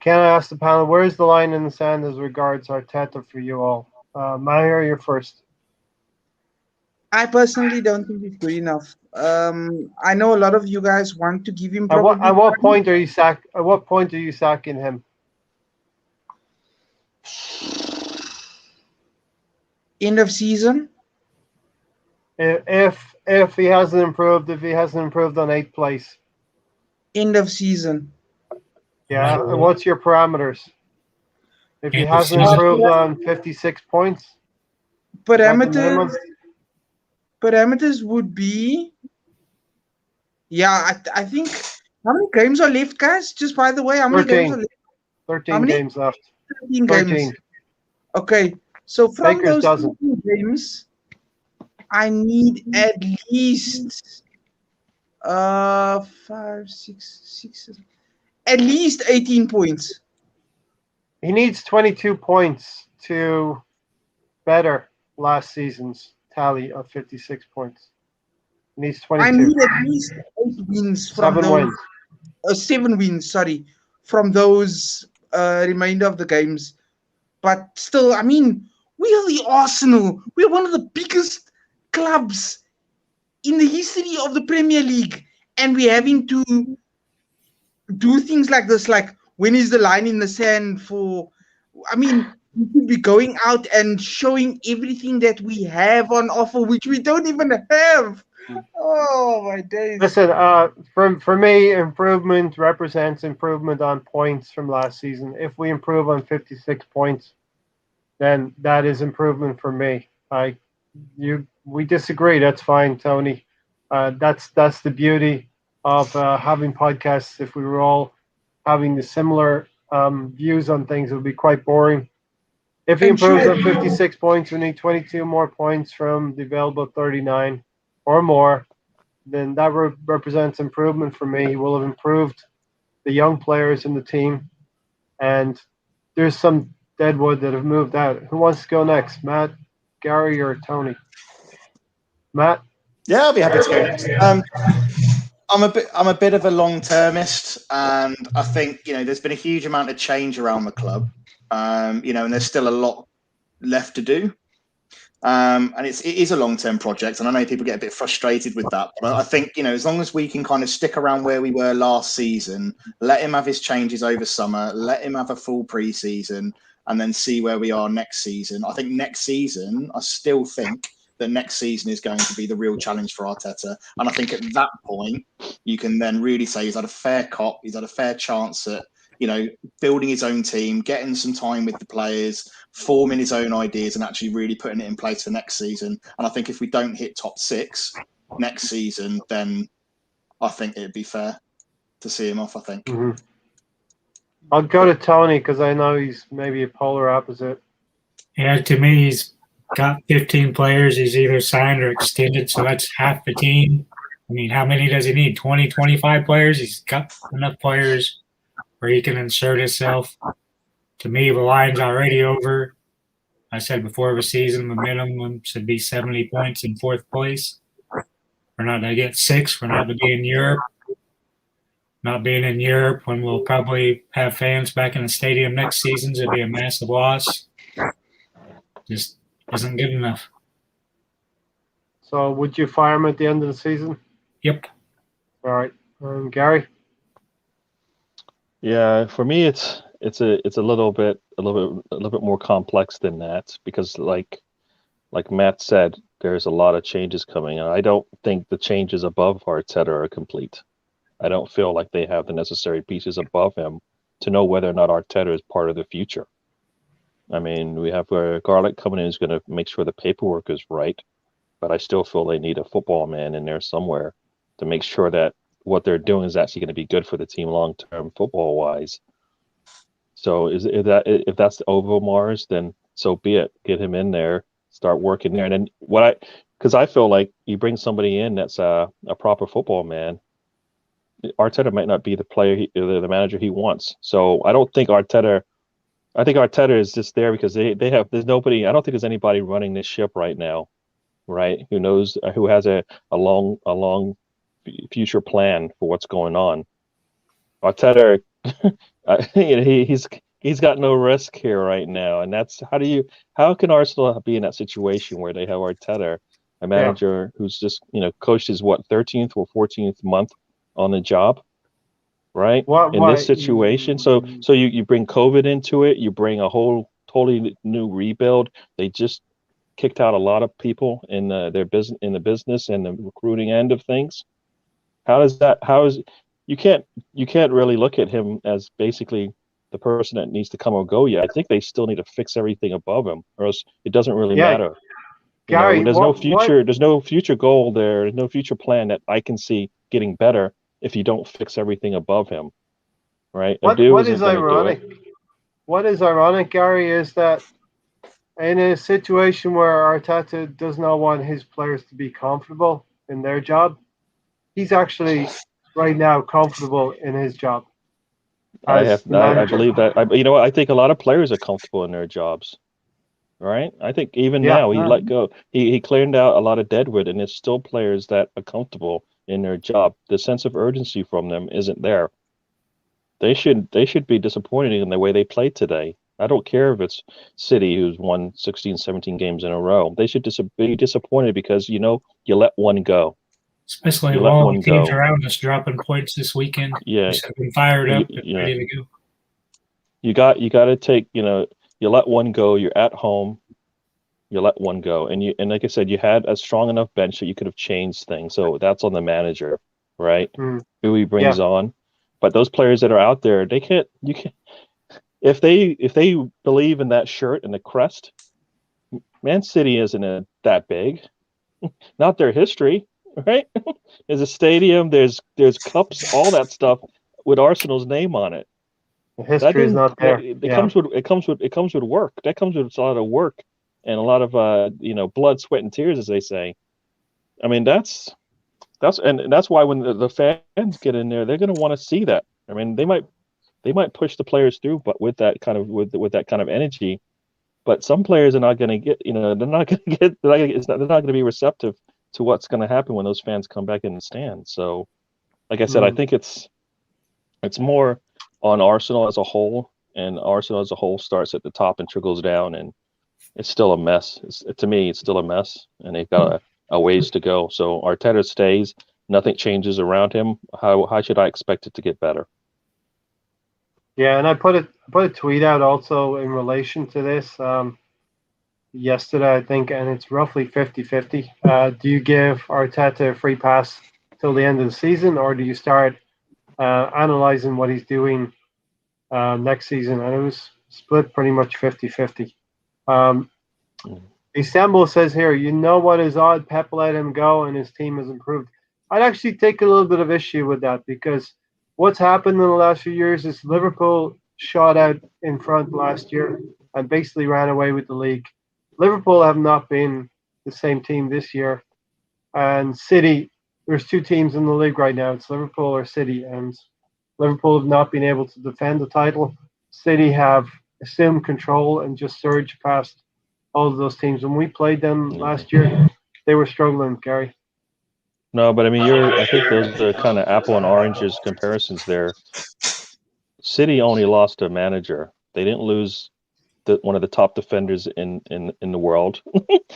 Can I ask the panel, where is the line in the sand as regards Arteta for you all? Maher, you're first. I personally don't think it's good enough. I know a lot of you guys want to give him. At what point are you sacking him? End of season. If he hasn't improved, on 8th place. End of season. Yeah, and what's your parameters? If he hasn't improved on 56 points? Parameters would be, I think, how many games are left, guys? Just by the way, how many games are left? 13 games left. 13 games. Okay, so from those 13 games, I need at least 5, 6, at least 18 points. He needs 22 points to better last season's tally of 56 points. He needs 22. I need at least 8 wins from 7 those. wins. 7 wins, sorry, from those remainder of the games. But still, I mean, we are the Arsenal. We're one of the biggest clubs in the history of the Premier League. And we're having to do things like this. Like, when is the line in the sand for... I mean, we could be going out and showing everything that we have on offer, which we don't even have. Oh, my days. Listen, for me, improvement represents improvement on points from last season. If we improve on 56 points, then that is improvement for me. We disagree. That's fine, Tony. That's the beauty of having podcasts. If we were all having the similar views on things, it would be quite boring. If he improves on 56 points, we need 22 more points from the available 39 or more. Then that represents improvement for me. He will have improved the young players in the team. And there's some deadwood that have moved out. Who wants to go next? Matt, Gary, or Tony? Matt? Yeah, I'll be happy to go next. I'm a bit of a long-termist, and I think there's been a huge amount of change around the club, and there's still a lot left to do. And it is a long-term project, and I know people get a bit frustrated with that. But I think as long as we can kind of stick around where we were last season, let him have his changes over summer, let him have a full pre-season, and then see where we are next season. I think next season, I still think that next season is going to be the real challenge for Arteta. And I think at that point, you can then really say he's had a fair cop, he's had a fair chance at, building his own team, getting some time with the players, forming his own ideas and actually really putting it in place for next season. And I think if we don't hit top 6 next season, then I think it'd be fair to see him off, I think. Mm-hmm. I'll go to Tony because I know he's maybe a polar opposite. Yeah, to me, he's got 15 players. He's either signed or extended, so that's half the team. I mean, how many does he need? 20, 25 players? He's got enough players where he can insert himself. To me, the line's already over. I said before the season, the minimum should be 70 points in 4th place. We're not going to get 6. We're not going to be in Europe. Not being in Europe when we'll probably have fans back in the stadium next season would be a massive loss. Just isn't good enough. So would you fire him at the end of the season? Yep. All right. Gary? Yeah, for me, it's a little bit more complex than that because, like Matt said, there's a lot of changes coming, and I don't think the changes above Arteta are complete. I don't feel like they have the necessary pieces above him to know whether or not Arteta is part of the future. I mean, we have Garlic coming in who's going to make sure the paperwork is right, but I still feel they need a football man in there somewhere to make sure that what they're doing is actually going to be good for the team long-term football-wise. So if that's the Overmars, then so be it. Get him in there, start working there. And then because I feel like you bring somebody in that's a proper football man, Arteta might not be the player, the manager he wants. So I don't think Arteta. I think Arteta is just there because there's nobody. I don't think there's anybody running this ship right now, right? Who knows? Who has a long future plan for what's going on. Arteta, he's got no risk here right now, and that's how can Arsenal be in that situation where they have Arteta, a manager who's just coached his 13th or 14th month on the job, right? In this situation, so you bring COVID into it, you bring a whole totally new rebuild. They just kicked out a lot of people in the business and the recruiting end of things. You can't really look at him as basically the person that needs to come or go yet. I think they still need to fix everything above him, or else it doesn't really matter. Gary, there's no future goal there. There's no future plan that I can see getting better if you don't fix everything above him, right? What is ironic, Gary, is that in a situation where Arteta does not want his players to be comfortable in their job, he's actually right now comfortable in his job. I believe that. You know what? I think a lot of players are comfortable in their jobs, right? I think even now he let go. He cleared out a lot of deadwood, and there's still players that are comfortable in their job. The sense of urgency from them isn't there. They should be disappointed in the way they played today. I don't care if it's City who's won 16, 17 games in a row. They should be disappointed because you let one go. Especially if all the teams around us dropping points this weekend. Yeah, we should have been fired up and ready to go. You got to take, you let one go. You're at home. You let one go, and like I said, you had a strong enough bench that you could have changed things. So that's on the manager, right? Who he brings on. But those players that are out there, they can't. You can't. If they believe in that shirt and the crest, Man City isn't that big. Not their history, right? There's a stadium, there's cups, all that stuff with Arsenal's name on it. The history is not there. It comes with work. That comes with a lot of work and a lot of blood, sweat, and tears, as they say. I mean, that's why when the fans get in there, they're going to want to see that. I mean, they might push the players through, but with that kind of energy. But some players are not going to get, they're not going to be receptive to what's going to happen when those fans come back in the stand. So, like I said, I think it's more on Arsenal as a whole, and Arsenal as a whole starts at the top and trickles down, and it's still a mess. To me, it's still a mess, and they've got a ways to go. So Arteta stays, nothing changes around him. How should I expect it to get better? Yeah, and I put a tweet out also in relation to this yesterday, I think, and it's roughly 50-50. Do you give Arteta a free pass till the end of the season, or do you start analyzing what he's doing next season? And it was split pretty much 50-50. Istanbul says here, what is odd? Pep let him go and his team has improved. I'd actually take a little bit of issue with that, because what's happened in the last few years is Liverpool shot out in front last year and basically ran away with the league. Liverpool have not been the same team this year. And City, there's two teams in the league right now. It's Liverpool or City. And Liverpool have not been able to defend the title. City have assumed control and just surged past all of those teams. When we played them last year, they were struggling, Gary. No, but I mean, I think those are kind of apple and oranges comparisons there. City only lost a manager. They didn't lose one of the top defenders in the world,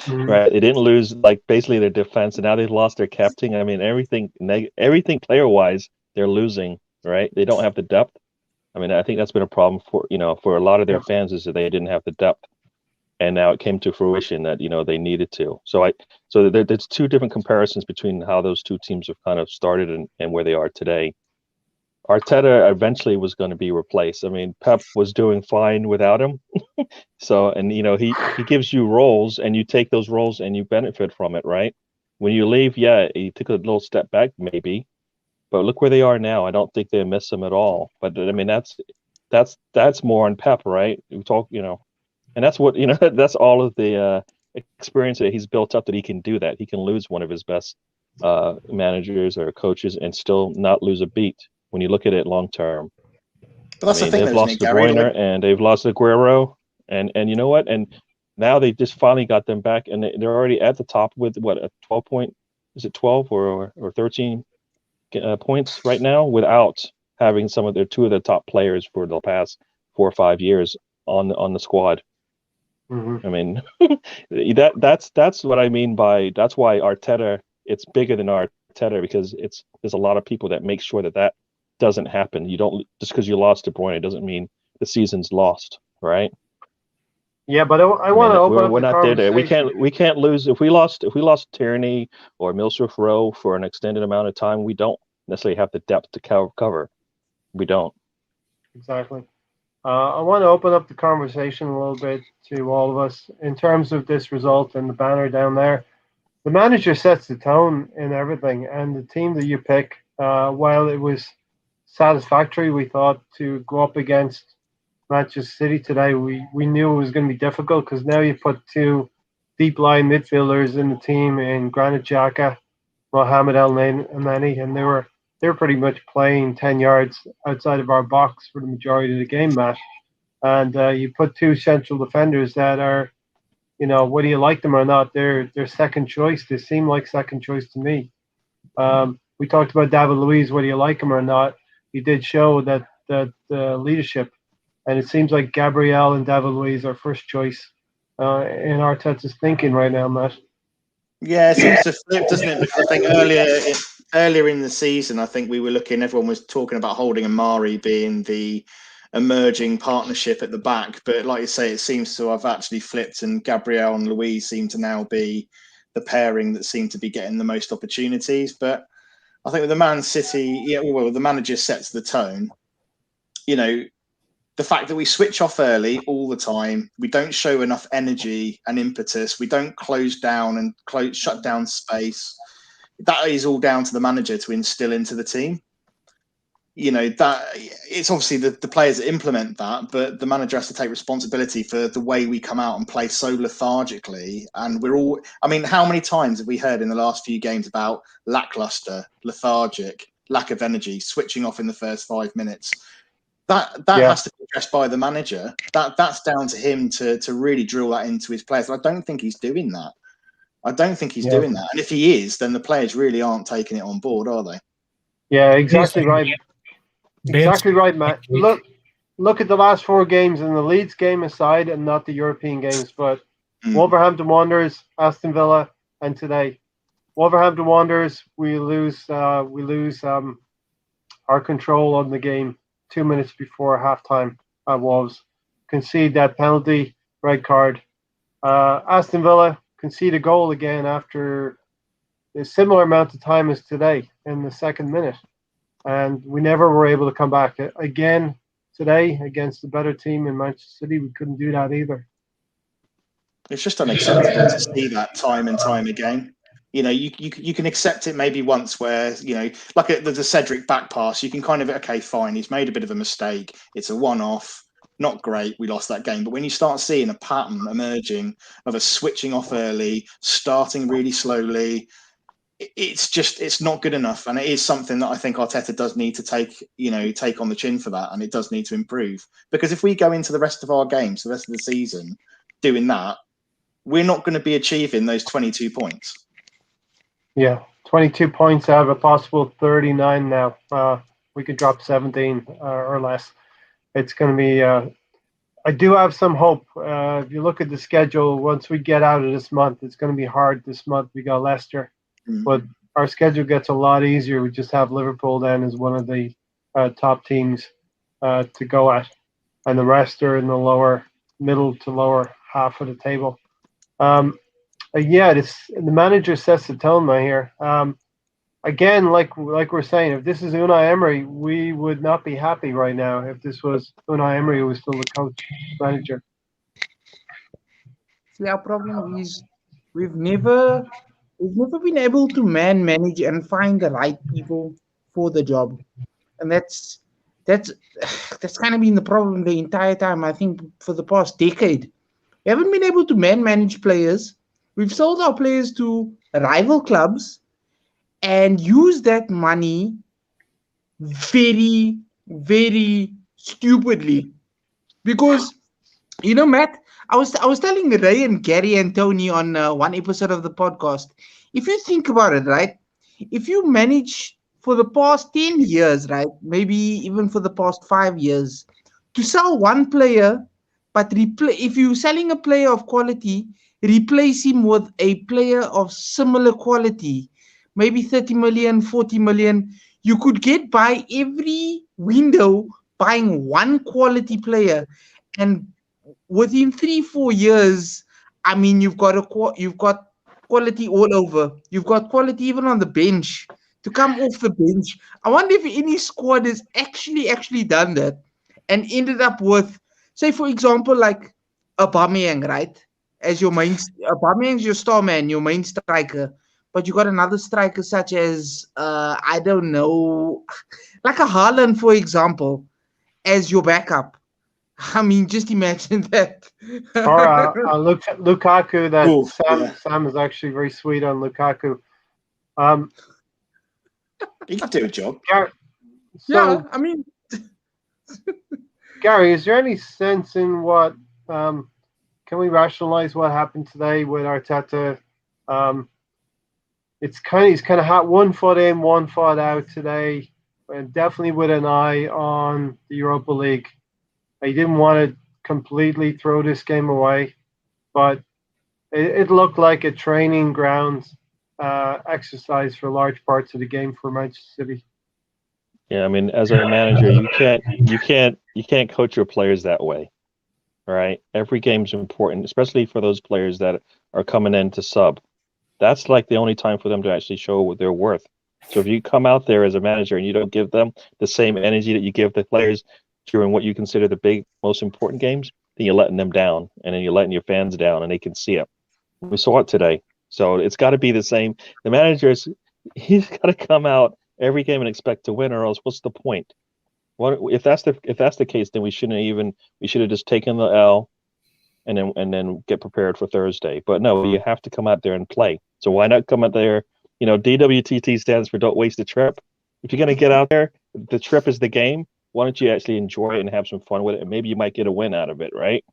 right? They didn't lose basically their defense, and now they've lost their captain. I mean, everything player wise, they're losing, right? They don't have the depth. I mean, I think that's been a problem for a lot of their fans, is that they didn't have the depth. And now it came to fruition that they needed to. So there's two different comparisons between how those two teams have kind of started and where they are today. Arteta eventually was going to be replaced. I mean, Pep was doing fine without him. So, and he gives you roles, and you take those roles and you benefit from it, right? When you leave, he took a little step back maybe, but look where they are now. I don't think they miss him at all. But I mean, that's more on Pep, right? We talk, and that's what that's all of the experience that he's built up, that he can do that. He can lose one of his best managers or coaches and still not lose a beat when you look at it long term. But that's the thing, they've lost De Bruyne and they've lost Aguero, and you know what? And now they just finally got them back, and they're already at the top with a 12 point? Is it 12 or 13 points right now, without having two of their top players for the past 4 or 5 years on the squad. I mean, that's what I mean by, that's why Arteta, it's bigger than Arteta, because there's a lot of people that make sure that doesn't happen. You don't, just because you lost De Bruyne, it doesn't mean the season's lost, right? Yeah, but I want to open up we're the not there. We can't lose if we lost Tierney or Milsworth Rowe for an extended amount of time. We don't necessarily have the depth to cover. We don't. Exactly. I want to open up the conversation a little bit to all of us in terms of this result and the banner down there. The manager sets the tone in everything, and the team that you pick, while it was satisfactory, we thought, to go up against Manchester City today, we knew it was going to be difficult, because now you put two deep line midfielders in the team in Granit Xhaka Mohamed El Nani, and they were pretty much playing 10 yards outside of our box for the majority of the game, Matt. And you put two central defenders that are, whether you like them or not, they're second choice. They seem like second choice to me. We talked about David Luiz, whether you like him or not. He did show that leadership, and it seems like Gabriel and David Luiz are first choice in Arteta's thinking right now, Matt. Yeah, it seems to flip, doesn't it? Because I think earlier in the season, I think we were everyone was talking about Holding and Mari being the emerging partnership at the back. But like you say, it seems to have actually flipped, and Gabriel and Luiz seem to now be the pairing that seem to be getting the most opportunities. But I think with the Man City, the manager sets the tone. The fact that we switch off early all the time, we don't show enough energy and impetus, we don't close down and shut down space. That is all down to the manager to instill into the team. That it's obviously the players that implement that, but the manager has to take responsibility for the way we come out and play so lethargically. And how many times have we heard in the last few games about lackluster, lethargic, lack of energy, switching off in the first 5 minutes? That has to be addressed by the manager. That's down to him to really drill that into his players. I don't think he's doing that. doing that. And if he is, then the players really aren't taking it on board, are they? Yeah, exactly right. Exactly right, Matt. Look at the last 4 games, and the Leeds game aside, and not the European games, but Wolverhampton Wanderers, Aston Villa, and today. Wolverhampton Wanderers, we lose our control on the game 2 minutes before halftime at Wolves. Concede that penalty, red card. Aston Villa concede a goal again after a similar amount of time as today in the second minute. And we never were able to come back. Again, today, against the better team in Manchester City, we couldn't do that either. It's just unacceptable to see that time and time again. You can accept it maybe once where, like the Cedric back pass, you can kind of, okay, fine, he's made a bit of a mistake. It's a one-off, not great, we lost that game. But when you start seeing a pattern emerging of a switching off early, starting really slowly, it's not good enough. And it is something that I think Arteta does need to take on the chin for that. And it does need to improve. Because if we go into the rest of our games, the rest of the season, doing that, we're not going to be achieving those 22 points. Yeah, 22 points out of a possible 39 now. We could drop 17 or less. It's going to be... I do have some hope. If you look at the schedule, once we get out of this month, it's going to be hard this month. We got Leicester. But our schedule gets a lot easier. We just have Liverpool then as one of the top teams to go at. And the rest are in the middle to lower half of the table. The manager sets the tone right here. Again, like we're saying, if this is Unai Emery, we would not be happy right now if this was Unai Emery who was still the coach manager. See, our problem is we've never been able to manage and find the right people for the job, and that's kind of been the problem the entire time. I think for the past decade, we haven't been able to manage players. We've sold our players to rival clubs and used that money very, very stupidly. Because, Matt, I was telling Ray and Gary and Tony on one episode of the podcast, if you think about it, right, if you manage for the past 10 years, right, maybe even for the past 5 years, to sell one player, but if you're selling a player of quality, replace him with a player of similar quality, maybe 30 million, 40 million, you could get by every window buying one quality player. And within 3-4 years, I mean, you've got quality all over. You've got quality even on the bench to come off the bench. I wonder if any squad has actually done that and ended up with, say, for example, like Aubameyang, right? As your Aubameyang's your star man, your main striker. But you got another striker such as, I don't know, like a Haaland, for example, as your backup. I mean, just imagine that. Or Lukaku, Sam is actually very sweet on Lukaku. He could do a job. Gary, Yeah, I mean, Gary, is there any sense in what can we rationalize what happened today with Arteta? He's kind of had 1 foot in, 1 foot out today, and definitely with an eye on the Europa League. He didn't want to completely throw this game away, but it looked like a training ground exercise for large parts of the game for Manchester City. Yeah, I mean, as a manager, you can't coach your players that way, right? Every game's important, especially for those players that are coming in to sub. That's like the only time for them to actually show what they're worth. So if you come out there as a manager and you don't give them the same energy that you give the players during what you consider the big, most important games, then you're letting them down, and then you're letting your fans down, and they can see it. We saw it today. So it's got to be the same. The manager's he's got to come out every game and expect to win, or else what's the point? What if that's the case? Then we should have just taken the L, and then get prepared for Thursday. But no, you have to come out there and play. So why not come out there? You know, DWTT stands for don't waste the trip. If you're gonna get out there, the trip is the game. Why don't you actually enjoy it and have some fun with it? And maybe you might get a win out of it, right?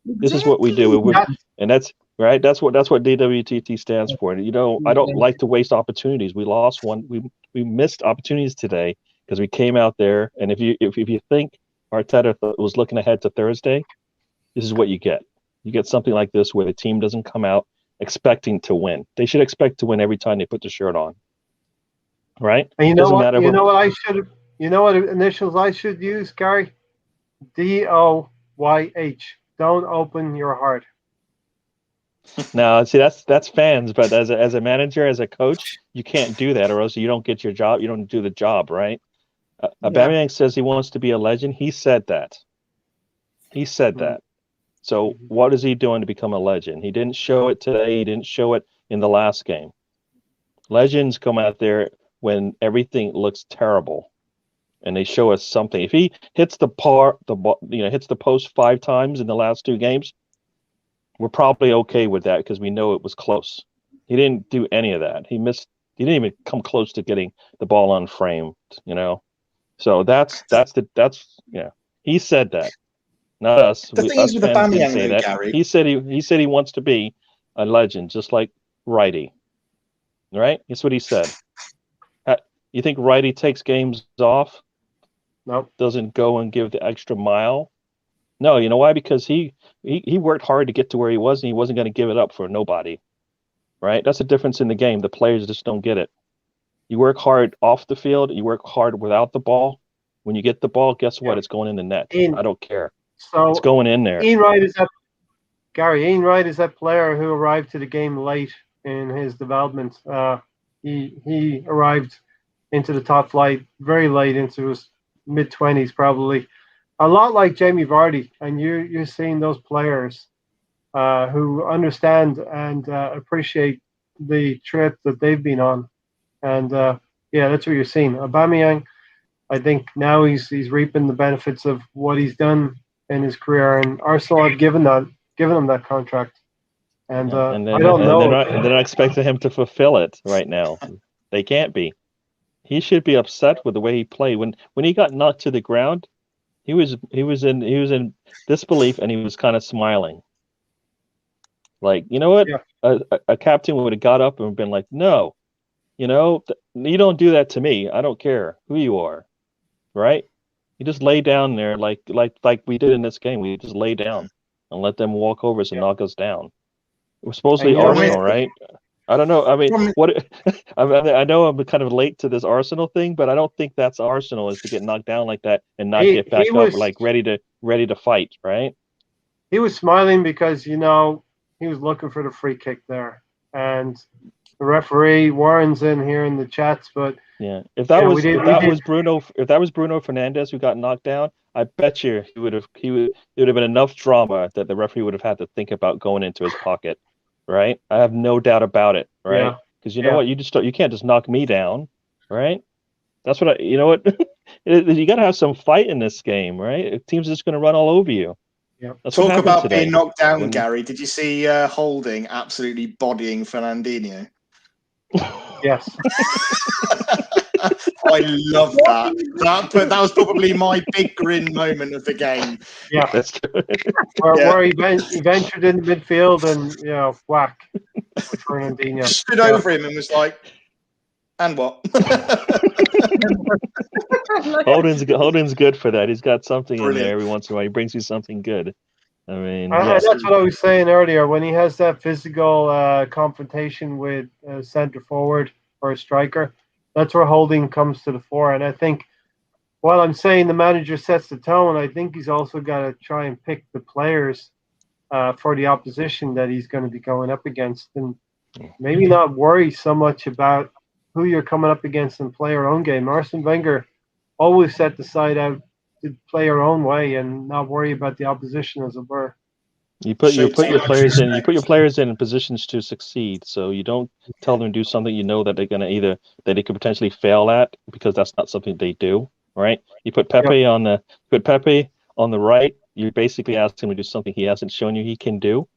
This is what we do, and that's right. That's what DWTT stands for. You know, I don't like to waste opportunities. We lost one. We missed opportunities today because we came out there. And if you think Arteta was looking ahead to Thursday, this is what you get. You get something like this where the team doesn't come out expecting to win. They should expect to win every time they put the shirt on, right? And you know what? You know what I should. You know what initials I should use, Gary? DOYH. Don't open your heart. No, see that's fans, but as a manager, as a coach, you can't do that, or else you don't get your job. You don't do the job, right? Aubameyang says he wants to be a legend. He said that. So what is he doing to become a legend? He didn't show it today. He didn't show it in the last game. Legends come out there when everything looks terrible, and they show us something. If he hits hits the post 5 times in the last 2 games, we're probably okay with that because we know it was close. He didn't do any of that. He didn't even come close to getting the ball unframed, you know. So that's he said that. Not us. The thing is with Aubameyang, say that. Gary. He said he wants to be a legend, just like Righty. Right? That's what he said. You think Righty takes games off? Nope. Doesn't go and give the extra mile? No, you know why? Because he worked hard to get to where he was, and he wasn't going to give it up for nobody. Right? That's the difference in the game. The players just don't get it. You work hard off the field. You work hard without the ball. When you get the ball, guess what? It's going in the net. I don't care. So it's going in there. Ian Wright is that player who arrived to the game late in his development. He arrived into the top flight very late, into his mid-20s probably. A lot like Jamie Vardy, and you're seeing those players who understand and appreciate the trip that they've been on. And that's what you're seeing. Aubameyang, I think now he's reaping the benefits of what he's done in his career, and Arsenal have given him that contract. And I don't know. And they're not expecting him to fulfill it right now. They can't be. He should be upset with the way he played. When he got knocked to the ground, he was in disbelief, and he was kind of smiling. Like, you know what? Yeah. A captain would have got up and been like, "No, you know, you don't do that to me. I don't care who you are." Right? You just lay down there like we did in this game. We just lay down and let them walk over us and knock us down. We're supposed to be Arsenal, right? I don't know. I mean, I know I'm kind of late to this Arsenal thing, but I don't think that's Arsenal, is to get knocked down like that and not get back up like ready to fight, right? He was smiling because, you know, he was looking for the free kick there, and the referee Warren's in here in the chats, but yeah, if that was Bruno Fernandes who got knocked down, I bet you it would have been enough drama that the referee would have had to think about going into his pocket, right? I have no doubt about it, right? Because you know what, you can't just knock me down, right? That's what you know what, you got to have some fight in this game, right? A team's just going to run all over you. Yeah. Talk about being knocked down, Gary. Did you see Holding absolutely bodying Fernandinho? Yes. I love that. That was probably my big grin moment of the game. Yeah. That's true. Where he ventured in the midfield and whack with Fernandinho. Stood over him and was like, "And what?" Holden's good for that. He's got something in Brilliant. there every once in a while. He brings you something good. I mean, And yes. that's what I was saying earlier. When he has that physical confrontation with a centre forward or a striker, that's where Holding comes to the fore. And I think, while I'm saying the manager sets the tone, I think he's also got to try and pick the players for the opposition that he's going to be going up against, and maybe not worry so much about who you're coming up against and play your own game. Arsene Wenger always set the side out to play your own way and not worry about the opposition, as it were. You put your players in positions to succeed. So you don't tell them to do something you know that they're going to that they could potentially fail at, because that's not something they do, right? You put Pepe on the right. You basically ask him to do something he hasn't shown you he can do,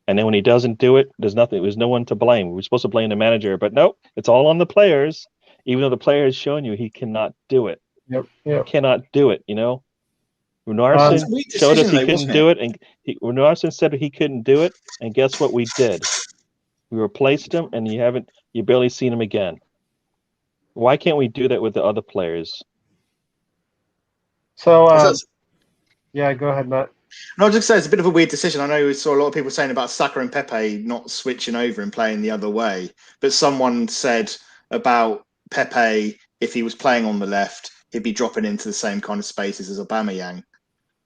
and then when he doesn't do it, there's no one to blame. We're supposed to blame the manager, but nope, it's all on the players. Even though the player has shown you he cannot do it. Yep. He cannot do it. Runarsson showed us he couldn't do it, and Runarsson said he couldn't do it, and guess what we did? We replaced him, and you barely seen him again. Why can't we do that with the other players? So, yeah, go ahead, Matt. No, I was just saying it's a bit of a weird decision. I know we saw a lot of people saying about Saka and Pepe not switching over and playing the other way, but someone said about Pepe, if he was playing on the left, he'd be dropping into the same kind of spaces as Aubameyang.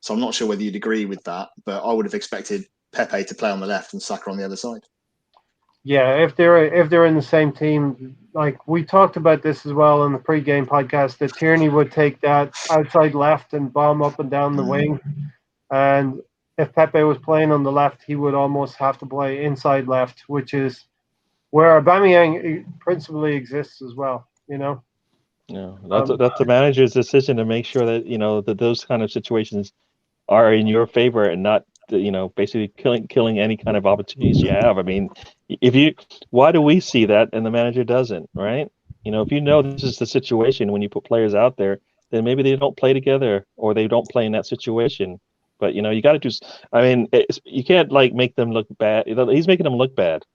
So I'm not sure whether you'd agree with that, but I would have expected Pepe to play on the left and Saka on the other side. Yeah, if they're in the same team, like we talked about this as well in the pre-game podcast, that Tierney would take that outside left and bomb up and down the wing, and if Pepe was playing on the left, he would almost have to play inside left, which is where Aubameyang principally exists as well. Yeah, that's the manager's decision to make sure that that those kind of situations are in your favor and not basically killing any kind of opportunities you have. I mean, why do we see that and the manager doesn't, right? If this is the situation when you put players out there, then maybe they don't play together or they don't play in that situation. But you got to do. I mean, you can't make them look bad. He's making them look bad,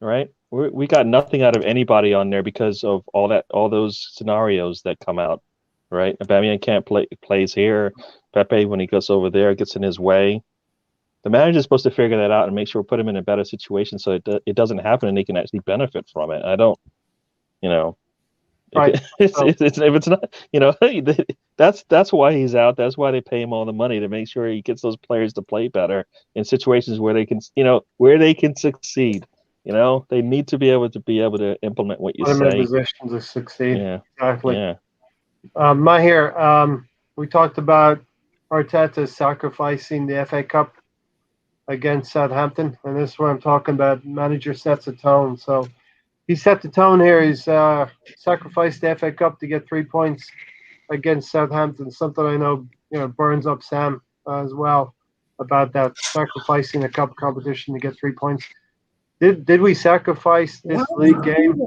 right? We got nothing out of anybody on there because of all those scenarios that come out, right? Aubameyang can't plays here. Pepe, when he goes over there, gets in his way. The manager's supposed to figure that out and make sure we put him in a better situation so it doesn't happen and they can actually benefit from it. I don't, Right. If it's not, that's why he's out. That's why they pay him all the money, to make sure he gets those players to play better in situations where they can, where they can succeed. They need to be able to implement what you Put them in say. a position to succeed. Yeah. Exactly. Yeah. Mahir, we talked about Arteta sacrificing the FA Cup against Southampton, and this is where I'm talking about manager sets a tone. So he set the tone here. He's sacrificed the FA Cup to get 3 points against Southampton, something I know burns up Sam as well about that, sacrificing the cup competition to get 3 points. Did we sacrifice this league game?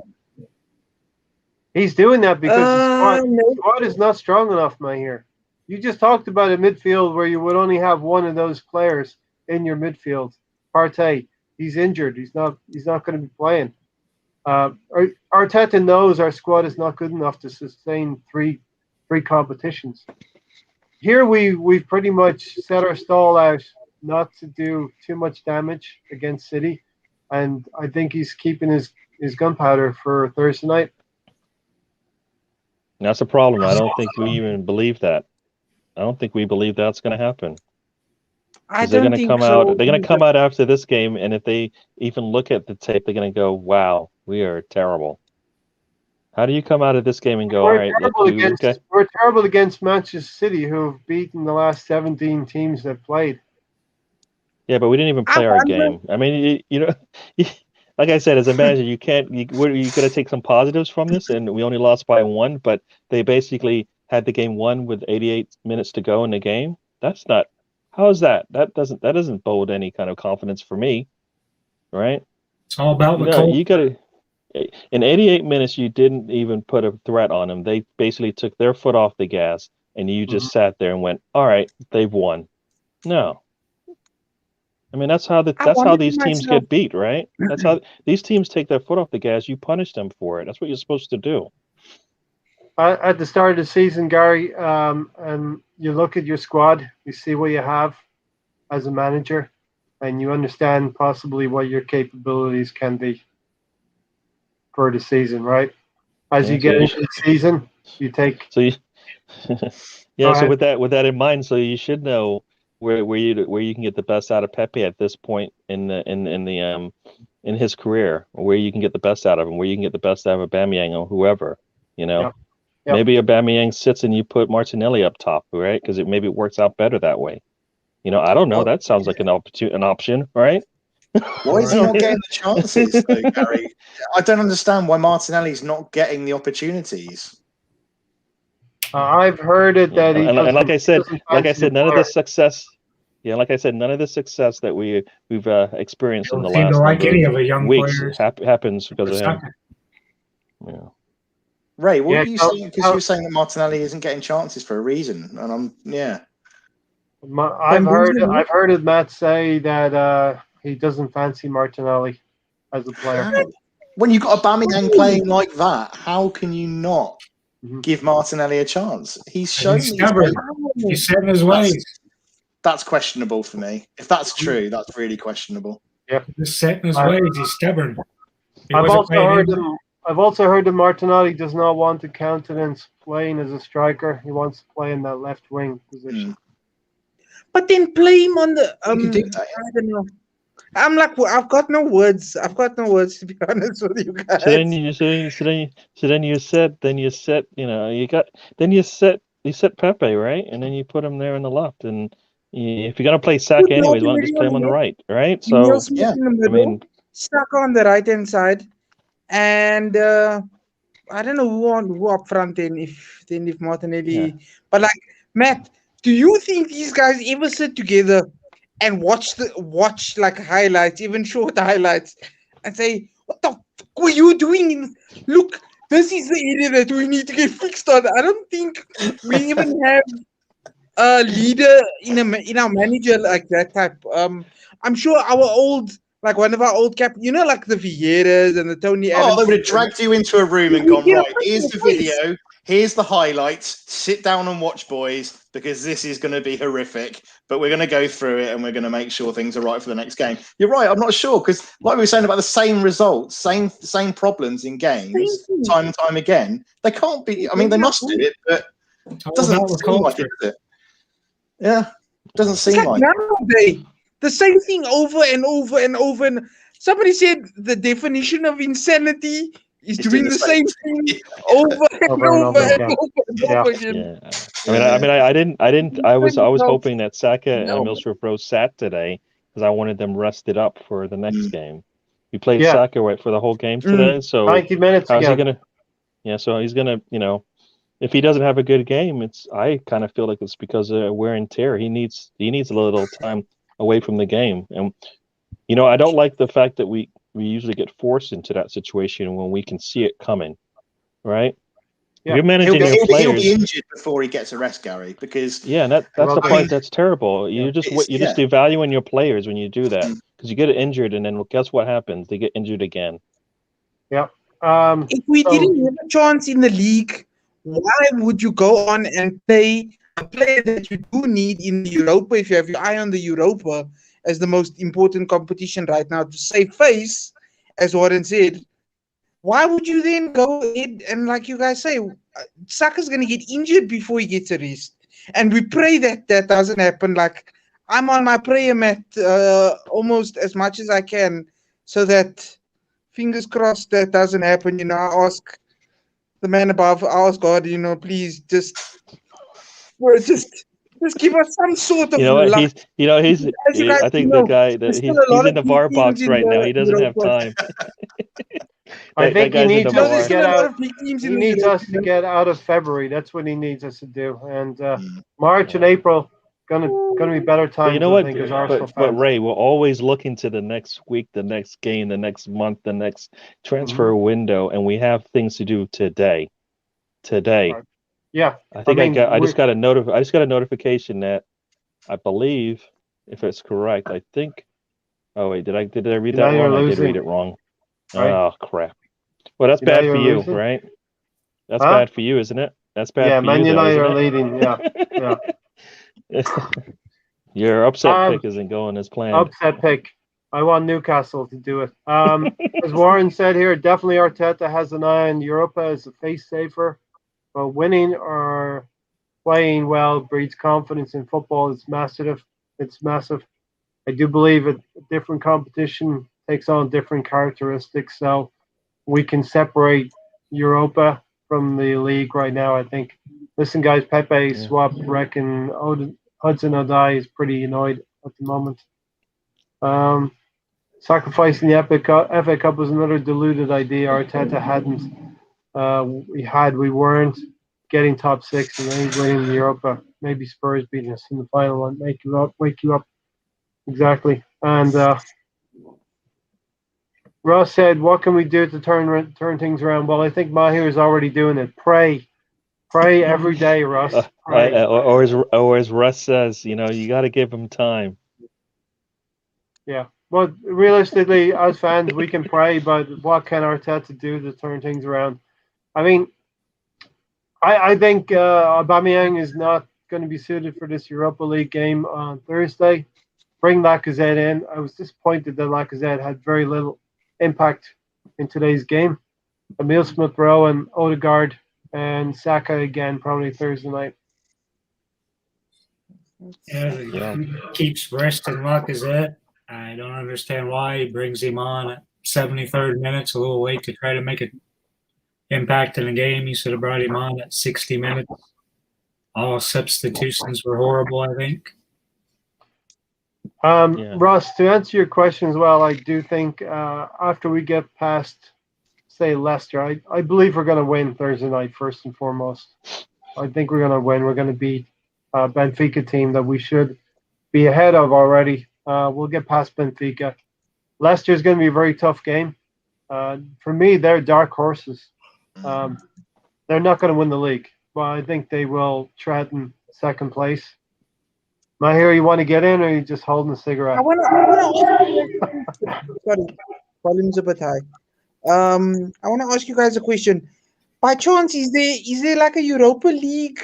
He's doing that because the squad is not strong enough, Mahir. You just talked about a midfield where you would only have one of those players in your midfield. Partey, he's injured. He's not going to be playing. Arteta knows our squad is not good enough to sustain three competitions. Here we've pretty much set our stall out not to do too much damage against City, and I think he's keeping his gunpowder for Thursday night. That's a problem. I don't think we even believe that. I don't think we believe that's going to happen. They're going to come out. They're going to come out after this game, and if they even look at the tape, they're going to go, "Wow, we are terrible." How do you come out of this game and go, "All right, we're terrible against Manchester City, who have beaten the last 17 teams that played"? Yeah, but we didn't even play our game. I mean, like I said, as a manager, you can't. You're going to take some positives from this, and we only lost by 1, but they basically had the game won with 88 minutes to go in the game. That's not. How is that? That doesn't bode any kind of confidence for me, right? It's all about the you got to. in 88 minutes, you didn't even put a threat on them. They basically took their foot off the gas, and you just sat there and went, "All right, they've won." No, I mean that's how these teams get beat, right? That's how these teams take their foot off the gas. You punish them for it. That's what you're supposed to do. At the start of the season, Gary, and you look at your squad, you see what you have as a manager, and you understand possibly what your capabilities can be for the season, right? As you get into the season, you take. So you, So with that in mind, so you should know where you can get the best out of Pepe at this point in his career, where you can get the best out of him, where you can get the best out of Aubameyang or whoever, you know. Yep. Maybe Aubameyang sits and you put Martinelli up top, right? Because maybe it works out better that way. You know, I don't know. That sounds like an option, right? Why is he not getting the chances, though, Gary? I don't understand why Martinelli's not getting the opportunities. I've heard it that he. And like I said, none of the success. Yeah, like I said, none of the success that we've experienced in the last weeks happens because of him. Yeah. Ray, what were you saying? Because you were saying that Martinelli isn't getting chances for a reason, and I've heard Matt say that he doesn't fancy Martinelli as a player. When you got Aubameyang playing like that, how can you not give Martinelli a chance? He's shown he's set in his ways. That's questionable for me. If that's true, that's really questionable. Yeah, he's set in his ways. He's stubborn. I've also heard that Martinelli does not want to countenance playing as a striker. He wants to play in that left wing position. But then play him on the. You can do that, I don't know. I'm like, I've got no words. To be honest with you guys. You set Pepe, right, and then you put him there in the left, and if you're gonna play Saka anyways, why not just play him on the right, right? So in the middle, Saka on the right hand side, and I don't know who up front then if Martinelli, but like Matt, do you think these guys ever sit together and watch like highlights, even short highlights, and say, "What the fuck were you doing? Look, this is the area that we need to get fixed on." I don't think we even have a leader in our manager like that type. I'm sure one of our old like the Vieiras and the Tony Adams. Oh, they would have dragged you into a room and gone, right, here's the video, here's the highlights, sit down and watch, boys, because this is going to be horrific, but we're going to go through it and we're going to make sure things are right for the next game. You're right, I'm not sure, because like we were saying about the same results, same problems in games, time and time again, they can't be, I mean, they must do it, but it doesn't seem like it, does it? Yeah, it doesn't seem like it. The same thing over and over and over. And somebody said the definition of insanity is doing the same thing over and over again. Yeah. I was hoping that Saka and Mills-Rose sat today because I wanted them rested up for the next game. We played Saka for the whole game today, so 90 minutes. How's he gonna? Yeah, so he's gonna, if he doesn't have a good game, I kind of feel like it's because of wear and tear. He needs a little time away from the game, and I don't like the fact that we usually get forced into that situation when we can see it coming, right? Yeah. You're managing your players. He'll be injured before he gets a rest, Gary, because that's the part that's terrible. You're just devaluing your players when you do that, because you get injured, and then guess what happens? They get injured again. Yeah. If we didn't have a chance in the league, why would you go on and play a player that you do need in the Europa, if you have your eye on the Europa as the most important competition right now to save face, as Warren said? Why would you then go ahead and, like you guys say, Saka's going to get injured before he gets a rest? And we pray that doesn't happen. Like, I'm on my prayer mat almost as much as I can, so that, fingers crossed, that doesn't happen. I ask the man above, I ask God, please just give us some sort of luck. I think the guy that he's in the VAR box right now. He doesn't have time. I think he needs us to get out. He needs us to get out of February. That's what he needs us to do. And March and April, gonna be better times. But you know what? I think, as Arsenal But fans. Ray, we're always looking to the next week, the next game, the next month, the next transfer window, and we have things to do today. Right. Yeah, I think mean, I just got a notification that I believe, if it's correct, I think. Oh wait, did I read that now you're wrong? I did losing. read it wrong. Right? Oh crap! Well, that's Now bad you're for you, losing? right? That's Huh? bad for you, isn't it? That's bad Yeah, for Man you, though, United isn't are it? leading. Yeah, yeah. Your upset pick isn't going as planned. Upset pick. I want Newcastle to do it. As Warren said here, definitely Arteta has an eye on Europa as a face saver. But winning or playing well breeds confidence in football. It's massive. It's massive. I do believe a different competition takes on different characteristics. So we can separate Europa from the league right now, I think. Listen, guys, Pepe swapped reckon Hudson-Odoi is pretty annoyed at the moment. Sacrificing the FA Cup was another deluded idea. Arteta hadn't. We weren't getting top six and then winning Europa. Maybe Spurs beating us in the final and wake you up. Exactly. And Ross said, "What can we do to turn things around?" Well, I think Mahir is already doing it. Pray every day, Ross. Pray. Or as Russ says, you got to give him time. Yeah. Well, realistically, as fans, we can pray, but what can Arteta do to turn things around? I mean, I think Aubameyang is not going to be suited for this Europa League game on Thursday. Bring Lacazette in. I was disappointed that Lacazette had very little impact in today's game. Emile Smith-Rowe and Odegaard and Saka again probably Thursday night. Yeah, he keeps resting Lacazette. I don't understand why he brings him on at 73rd minutes, a little late to try to make an impact in the game. He should have brought him on at 60 minutes. All substitutions were horrible, I think. Ross, to answer your question as well, I do think after we get past, say, Leicester, I believe we're going to win Thursday night first and foremost. I think we're going to win. We're going to beat a Benfica team that we should be ahead of already. We'll get past Benfica. Leicester is going to be a very tough game. For me, they're dark horses. They're not going to win the league, but I think they will threaten second place. Mahir, you want to get in, or are you just holding a cigarette? I want to. Sorry, volume's a bit high. I want to ask you guys a question. By chance, is there like a Europa League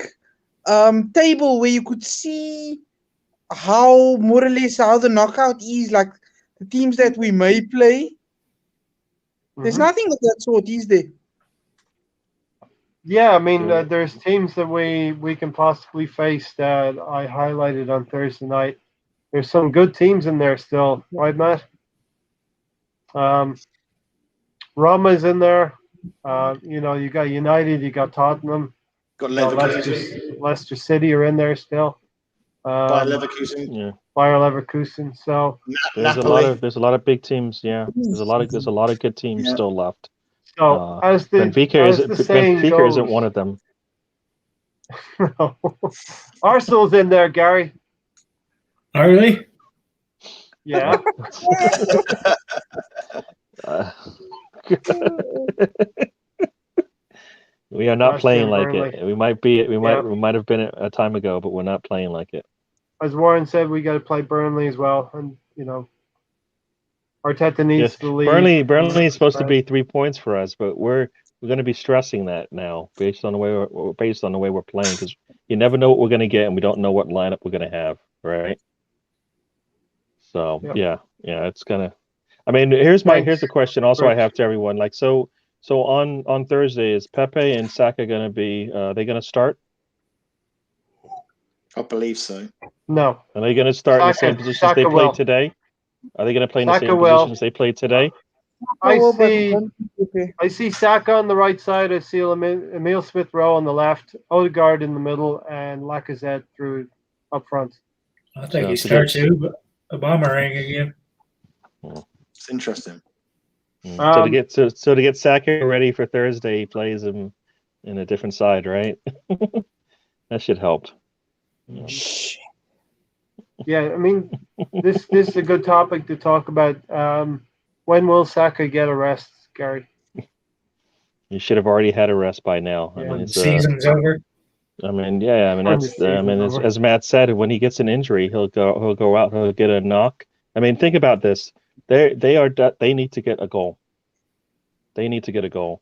table where you could see how more or less how the knockout is, like the teams that we may play? There's nothing of that sort, is there? Yeah, I mean, there's teams that we can possibly face that I highlighted on Thursday night. There's some good teams in there still, right, Matt? Roma's in there. You got United, you got Tottenham, Got Leicester City are in there still. Bayer Leverkusen. Bayer Leverkusen. So there's a lot of big teams. Yeah, there's a lot of good teams still left. So Benfica isn't one of them. No. Arsenal's in there, Gary. Are they? Yeah. We are not playing like it. We might have been a time ago, but we're not playing like it. As Warren said, we got to play Burnley as well, and Arteta needs to lead. Burnley is supposed to be 3 points for us, but we're going to be stressing that now based on the way we're playing, because you never know what we're going to get, and we don't know what lineup we're going to have, right? So yeah, it's gonna. I mean, here's the question. Also, I have to everyone So on Thursday, is Pepe and Saka going to be? They going to start? I believe so. No. Are they going to start in the same positions they played today? Are they going to play in the same positions they played today? I see Saka on the right side. I see Emile Smith-Rowe on the left, Odegaard in the middle, and Lacazette through up front. I think he starts Aubameyang again. It's interesting. So to get Saka ready for Thursday, he plays him in a different side, right? That should help. Yeah, I mean, this is a good topic to talk about. When will Saka get a rest, Gary? You should have already had a rest by now. I Yeah. mean, When it's season's over. I mean, yeah, I mean When the that's I mean season's over. as Matt said, when he gets an injury, he'll go out, he'll get a knock. I mean, think about this. They need to get a goal. They need to get a goal.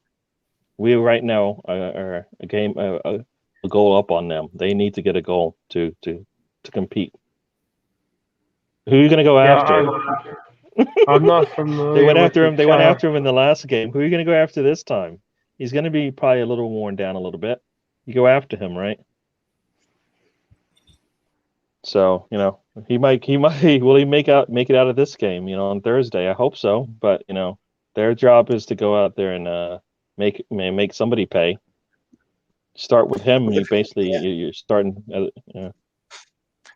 We right now are a goal up on them. They need to get a goal to compete. Who are you going to go after? I'm not familiar. They went after with him. They went after him in the last game. Who are you going to go after this time? He's going to be probably a little worn down a little bit. You go after him, right? So he might. Will he make it out of this game? On Thursday. I hope so. But their job is to go out there and make somebody pay. Start with him. You're starting.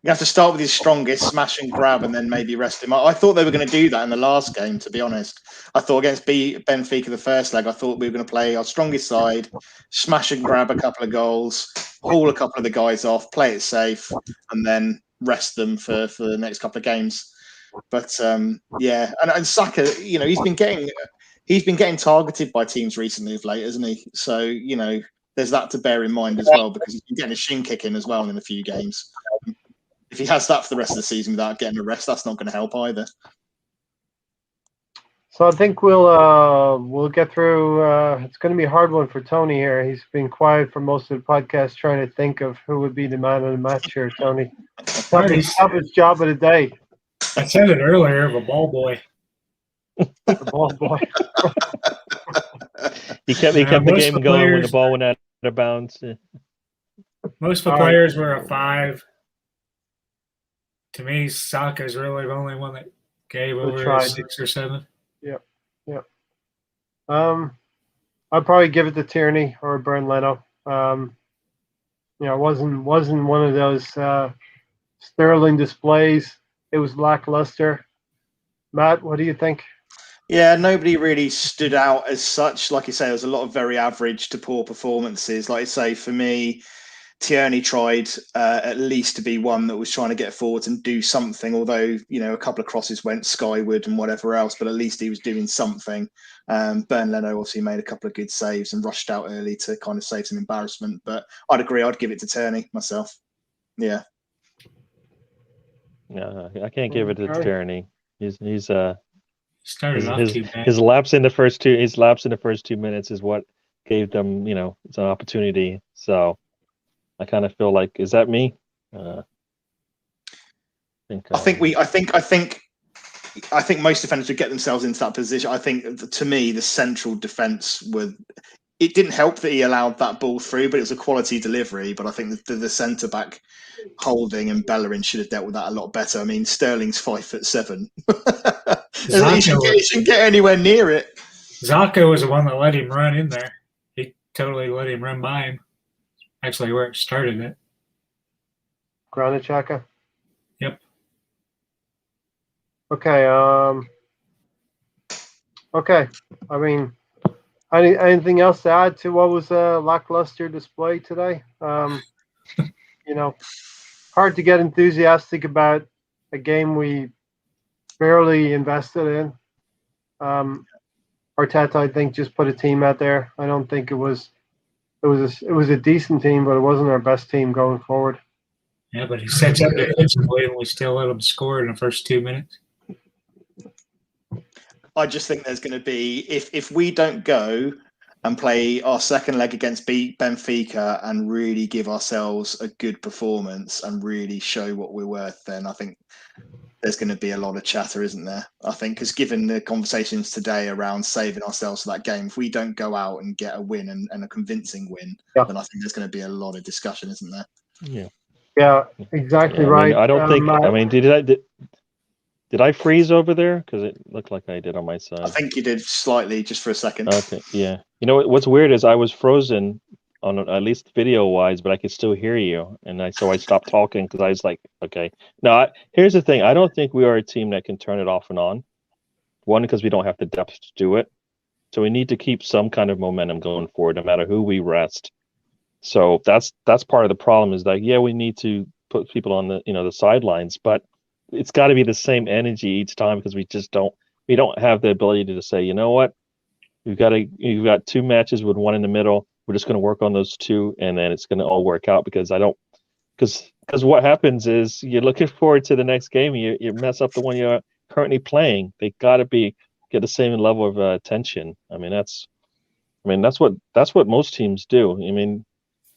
You have to start with his strongest, smash and grab, and then maybe rest him. I thought they were going to do that in the last game, to be honest. I thought against Benfica, the first leg, I thought we were going to play our strongest side, smash and grab a couple of goals, haul a couple of the guys off, play it safe, and then rest them for the next couple of games. But yeah, and Saka, he's been getting targeted by teams recently of late, hasn't he? So there's that to bear in mind as well, because he's been getting a shin kick in as well in a few games. If he has that for the rest of the season without getting a rest, that's not going to help either. So I think we'll get through. It's going to be a hard one for Tony here. He's been quiet for most of the podcast, trying to think of who would be the man of the match here. Tony, toughest job of the day. I said it earlier, of a ball boy. The ball boy. He kept the game going when the ball went out of bounds. Most of the players were a 5. To me, Saka is really the only one that gave over a 6 or 7. Yeah. I'd probably give it to Tierney or Bernd Leno. It wasn't one of those sterling displays. It was lackluster. Matt, what do you think? Yeah, nobody really stood out as such. Like you say, there was a lot of very average to poor performances. Like I say, for me, Tierney tried at least to be one that was trying to get forwards and do something, although, a couple of crosses went skyward and whatever else, but at least he was doing something. Bernd Leno obviously made a couple of good saves and rushed out early to kind of save some embarrassment. But I'd agree, I'd give it to Tierney myself. Yeah. No, I can't give it to Tierney. He's started off too bad. His lapse in the first 2 minutes is what gave them, it's an opportunity. So I kind of feel like, is that me? I think most defenders would get themselves into that position. I think, to me, the central defence it didn't help that he allowed that ball through, but it was a quality delivery. But I think the centre back Holding and Bellerin should have dealt with that a lot better. I mean, Sterling's 5'7". He shouldn't get anywhere near it. Zaka was the one that let him run in there. He totally let him run by him. Actually, where it started it. Granit Xhaka? Yep. Okay. Okay. I mean, anything else to add to what was a lackluster display today? Hard to get enthusiastic about a game we barely invested in. Arteta, I think, just put a team out there. I don't think it was a decent team, but it wasn't our best team going forward. Yeah, but he sets up defensively, and we still let him score in the first 2 minutes. I just think there's going to be, if we don't go and play our second leg against Benfica and really give ourselves a good performance and really show what we're worth, then I think there's going to be a lot of chatter, isn't there? I think, because given the conversations today around saving ourselves for that game, if we don't go out and get a win and a convincing win, then I think there's going to be a lot of discussion, isn't there? Yeah, exactly right. I don't think. I mean, did I freeze over there? Because it looked like I did on my side. I think you did slightly, just for a second. Okay, yeah. What's weird is I was frozen on at least video wise, but I could still hear you, and so I stopped talking because I was like, okay. Now, here's the thing: I don't think we are a team that can turn it off and on. One, because we don't have the depth to do it, so we need to keep some kind of momentum going forward, no matter who we rest. So that's part of the problem. Is that we need to put people on the the sidelines, but it's got to be the same energy each time because we don't have the ability to say, you know what, you've got 2 matches with 1 in the middle. We're just going to work on those 2, and then it's going to all work out because what happens is you're looking forward to the next game, and you mess up the one you're currently playing. They got to get the same level of attention. I mean, that's what most teams do. I mean,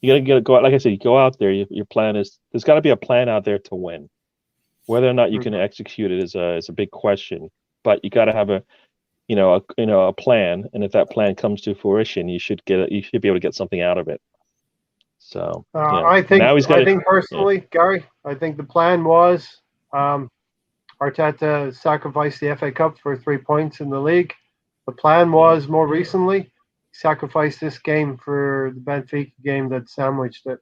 you got to go out. Like I said, you go out there. Your plan is there's got to be a plan out there to win. Whether or not you can execute it is a big question. But you got to have a plan, and if that plan comes to fruition, you should be able to get something out of it. So I think personally, Gary, I think the plan was Arteta sacrificed the FA Cup for 3 points in the league. The plan was more recently sacrifice this game for the Benfica game that sandwiched it.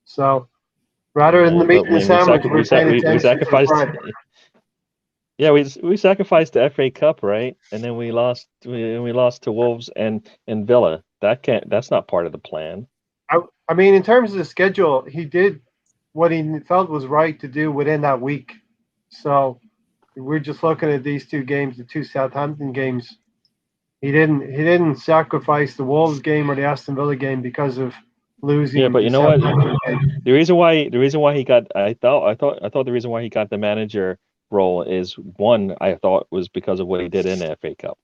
So rather than the meat and the sandwich, we're paying attention to the bread. Yeah, we sacrificed the FA Cup, right? And then we lost to Wolves and Villa. That's not part of the plan. I mean, in terms of the schedule, he did what he felt was right to do within that week. So we're just looking at these 2 games, the 2 Southampton games. He didn't sacrifice the Wolves game or the Aston Villa game because of losing. Yeah, but you know what? The reason why he got I thought the reason why he got the manager role is one, I thought, was because of what he did in the FA Cup,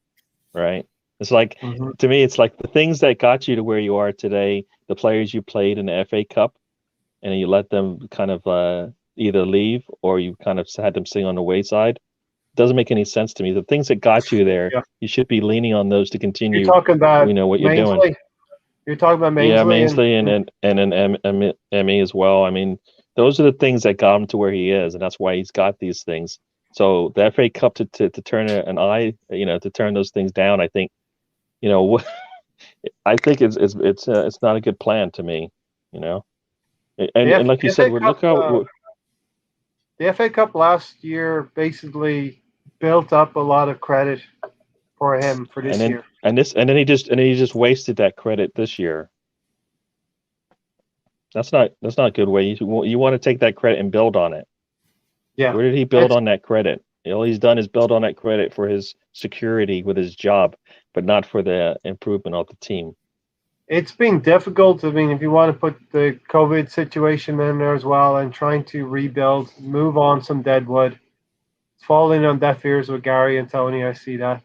right? It's like to me, it's like the things that got you to where you are today, the players you played in the FA Cup, and you let them kind of either leave or you kind of had them sitting on the wayside. Doesn't make any sense to me. The things that got you there, you should be leaning on those to continue. You're talking about what you're Mainsley? doing. You're talking about Mainsley. Yeah, Mainsley and Emmy as well. I mean, those are the things that got him to where he is, and that's why he's got these things. So the FA Cup to turn an eye, to turn those things down, I think, I think it's not a good plan to me, And like you said, look how the FA Cup last year basically built up a lot of credit for him for this year. And then he just wasted that credit this year. That's not a good way. You want to take that credit and build on it. Yeah. Where did he build on that credit? All he's done is build on that credit for his security with his job, but not for the improvement of the team. It's been difficult. I mean, if you want to put the COVID situation in there as well and trying to rebuild, move on some deadwood, falling on deaf ears with Gary and Tony, I see that.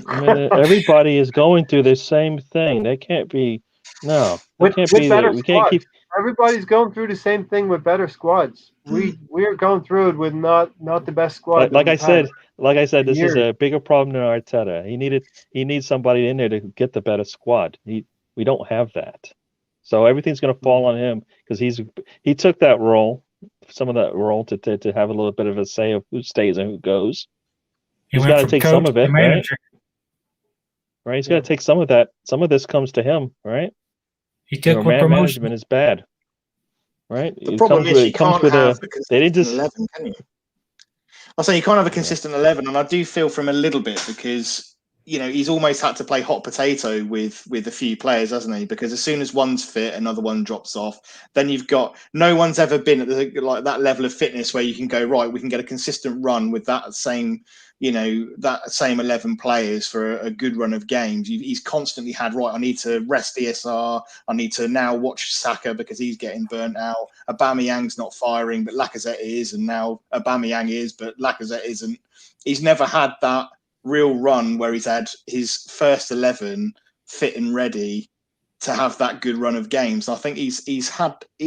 I mean, everybody is going through the same thing. They can't be We can't keep. Everybody's going through the same thing with better squads. We're going through it with not the best squad. Like I said, this is a bigger problem than Arteta. He needs somebody in there to get the better squad. We don't have that, so everything's going to fall on him because he took that role, some of that role to have a little bit of a say of who stays and who goes. He's got to take some of it, right? Right, he's got to take some of that. Some of this comes to him, right? He took promotion. Management is bad, right? The problem is you can't have a consistent 11, can you? I'll say you can't have a consistent 11, and I do feel for him a little bit because he's almost had to play hot potato with a few players, hasn't he? Because as soon as one's fit, another one drops off. Then you've got no one's ever been at that level of fitness where you can go right. We can get a consistent run with that same 11 players for a good run of games. He's constantly had right. I need to rest ESR. I need to now watch Saka because he's getting burnt out. Aubameyang's not firing, but Lacazette is, and now Aubameyang is, but Lacazette isn't. He's never had that real run where he's had his first 11 fit and ready to have that good run of games. And I think he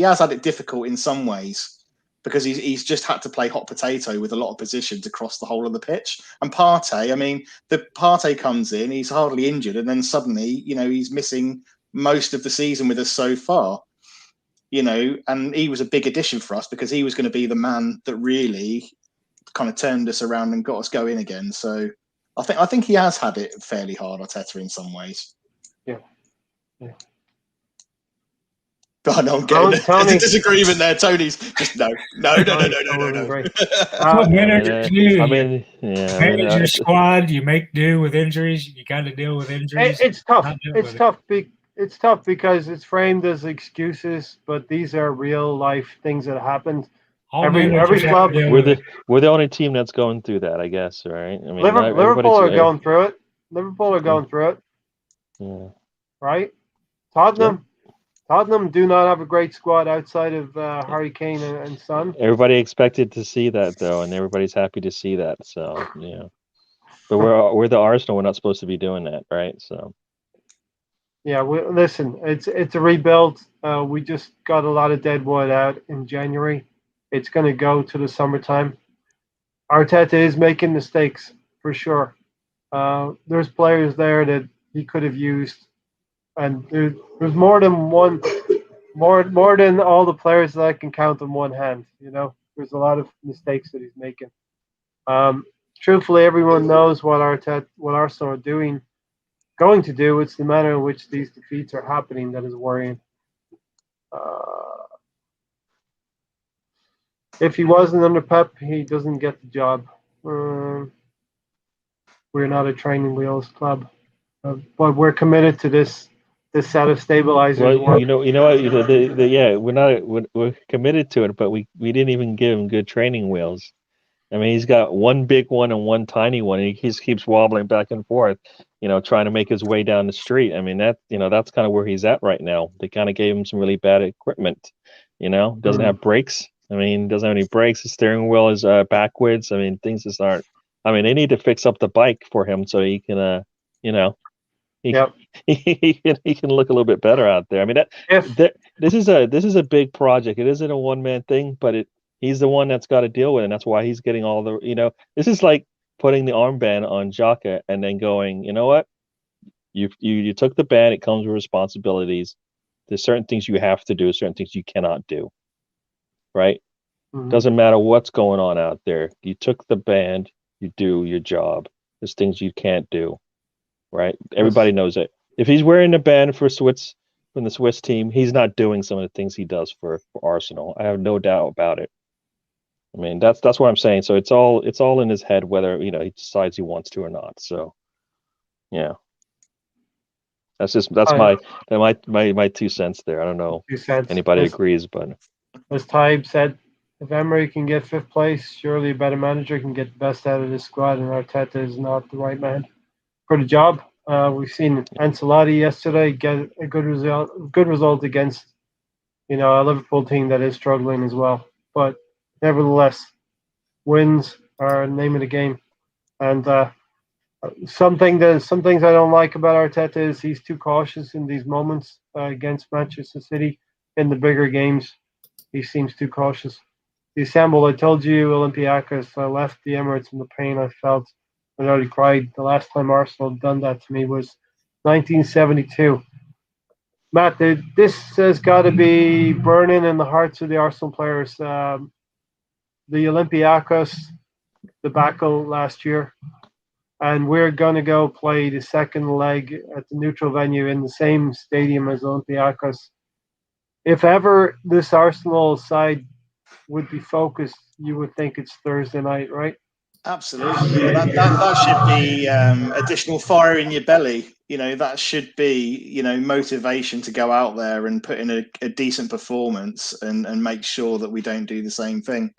has had it difficult in some ways because he's just had to play hot potato with a lot of positions across the whole of the pitch. And Partey, I mean, the Partey comes in, he's hardly injured, and then suddenly, he's missing most of the season with us so far. And he was a big addition for us because he was going to be the man that really kind of turned us around and got us going again. So I think he has had it fairly hard, Arteta, in some ways. Yeah. But I know I'm getting there's a disagreement there. Tony's just no. Manage your squad. You make do with injuries. You got to deal with injuries. It's tough. It's tough. It's tough because it's framed as excuses, but these are real life things that happened. All Every managers have club- to deal We're with it. the only team that's going through that, I guess, right? I mean, not Liverpool everybody's are going through it. Liverpool are going through it, Yeah. right? Tottenham do not have a great squad outside of Harry Kane and Son. Everybody expected to see that though, and everybody's happy to see that. So yeah, but we're the Arsenal. We're not supposed to be doing that, right? So Yeah, listen, it's a rebuild. We just got a lot of dead wood out in January. It's going to go to the summertime. Arteta is making mistakes for sure. There's players there that he could have used, and there's more than one, more than all the players that I can count on one hand. You know, there's a lot of mistakes that he's making. Truthfully, everyone knows what Arsenal are going to do. It's the manner in which these defeats are happening that is worrying. If he wasn't under Pep, he doesn't get the job. We're not a training wheels club, but we're committed to this set of stabilizers. well, you know what? Yeah, we're committed to it, but we didn't even give him good training wheels. I mean, he's got one big one and one tiny one, and he just keeps wobbling back and forth, trying to make his way down the street. I mean, that's kind of where he's at right now. They kind of gave him some really bad equipment, doesn't have brakes. I mean, doesn't have any brakes. The steering wheel is backwards. I mean, things just aren't. I mean, they need to fix up the bike for him so he can, he can look a little bit better out there. I mean, this is a big project. It isn't a one-man thing, but he's the one that's got to deal with it, and that's why he's getting all the, this is like putting the armband on Xhaka and then going, you know what? You took the band, it comes with responsibilities. There's certain things you have to do, certain things you cannot do. Right? Mm-hmm. Doesn't matter what's going on out there. You took the band, you do your job. There's things you can't do. Right? Everybody knows it. If he's wearing the band from the Swiss team, he's not doing some of the things he does for Arsenal. I have no doubt about it. I mean, that's what I'm saying. So it's all in his head whether he decides he wants to or not. So yeah, that's my 2 cents there. I don't know if anybody agrees, but as Taib said, if Emery can get 5th place, surely a better manager can get the best out of this squad, and Arteta is not the right man for the job. We've seen Ancelotti yesterday get a good result against a Liverpool team that is struggling as well, but nevertheless, wins are the name of the game. And some things I don't like about Arteta is he's too cautious in these moments against Manchester City. In the bigger games, he seems too cautious. The Istanbul, I told you, Olympiacos, I left the Emirates, and the pain I felt, I already cried. The last time Arsenal had done that to me was 1972. Matt, this has got to be burning in the hearts of the Arsenal players. The Olympiacos debacle last year, and we're going to go play the second leg at the neutral venue in the same stadium as Olympiacos. If ever this Arsenal side would be focused, you would think it's Thursday night, right? Absolutely. That should be additional fire in your belly. That should be, motivation to go out there and put in a decent performance and make sure that we don't do the same thing.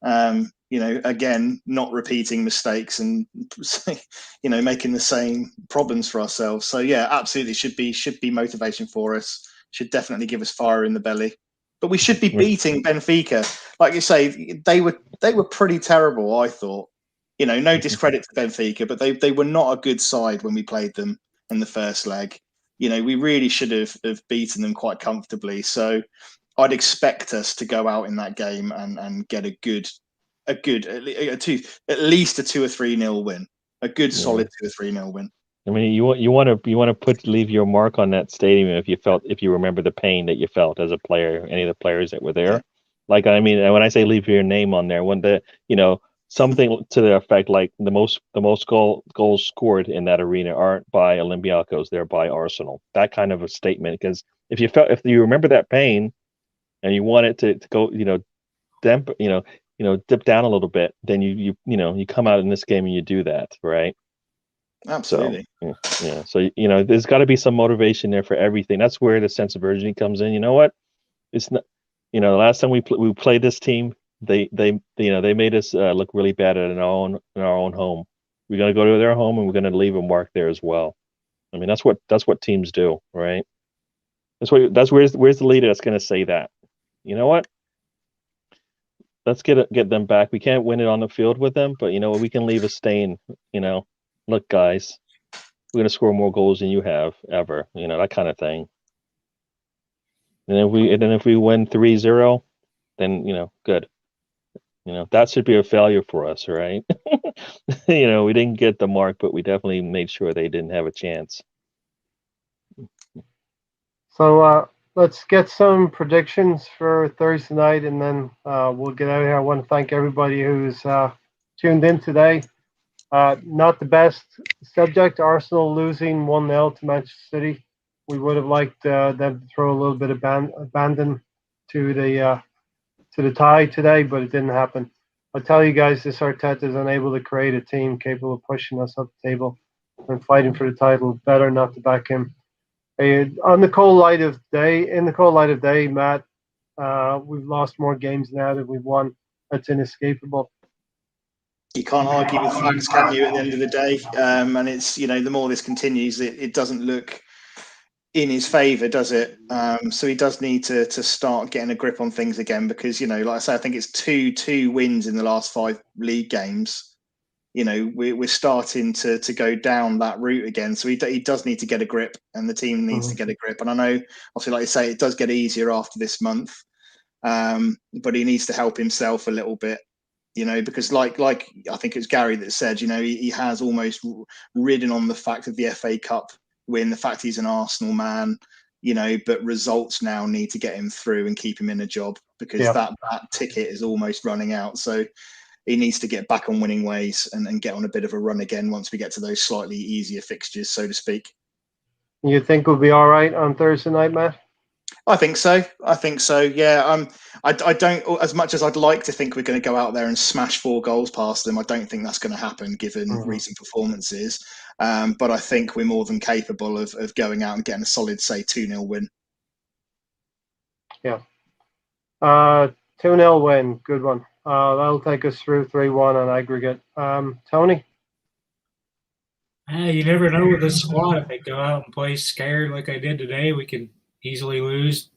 Again, not repeating mistakes and, making the same problems for ourselves. So yeah, absolutely should be motivation for us. Should definitely give us fire in the belly. But we should be beating Benfica. Like you say, they were pretty terrible, I thought. No discredit to Benfica, but they were not a good side when we played them in the first leg. We really should have beaten them quite comfortably. So I'd expect us to go out in that game and get at least a 2 or 3-0 win. A good solid 2 or 3-0 win. I mean, you want to leave your mark on that stadium if you remember the pain that you felt as a player, any of the players that were there. Yeah. Like, I mean, when I say leave your name on there, when something to the effect like the most goals scored in that arena aren't by Olympiacos, they're by Arsenal. That kind of a statement, because if you remember that pain and you want it to go, dip down a little bit, then you come out in this game and you do that, right? Absolutely. So, yeah. So, there's got to be some motivation there for everything. That's where the sense of urgency comes in. You know what? It's not, the last time we played this team, they made us look really bad in our own home. We're gonna go to their home and we're gonna leave them mark there as well. I mean, that's what teams do, right? Where's the leader that's gonna say that? You know what? Let's get them back. We can't win it on the field with them, but we can leave a stain. Look, guys, we're gonna score more goals than you have ever. That kind of thing. And if we win 3-0, then good. That should be a failure for us, right? We didn't get the mark, but we definitely made sure they didn't have a chance. So let's get some predictions for Thursday night, and then we'll get out of here. I want to thank everybody who's tuned in today. Not the best subject, Arsenal losing 1-0 to Manchester City. We would have liked them to throw a little bit of abandon to the tie today, but it didn't happen. I'll tell you guys, this Arteta is unable to create a team capable of pushing us up the table and fighting for the title. Better not to back him. In the cold light of day, Matt, we've lost more games now than we've won. That's inescapable. You can't argue with facts, can you, at the end of the day? And it's, the more this continues, it doesn't look in his favour, does it? So he does need to start getting a grip on things again because, like I say, I think it's two wins in the last 5 league games. We're starting to go down that route again. So he does need to get a grip and the team needs to get a grip. And I know, obviously, like you say, it does get easier after this month. But he needs to help himself a little bit. Because like I think it was Gary that said, he has almost ridden on the fact of the FA Cup win, the fact he's an Arsenal man, but results now need to get him through and keep him in a job because that ticket is almost running out. So he needs to get back on winning ways and get on a bit of a run again once we get to those slightly easier fixtures, so to speak. You think we'll be all right on Thursday night, Matt? I think so. Yeah. I don't, as much as I'd like to think we're going to go out there and smash 4 goals past them, I don't think that's going to happen given recent performances. But I think we're more than capable of going out and getting a solid, say, 2-0 win. Yeah. 2-0 win. Good one. That'll take us through 3-1 on aggregate. Tony? You never know with this squad. If they go out and play scared like I did today, we can easily lose.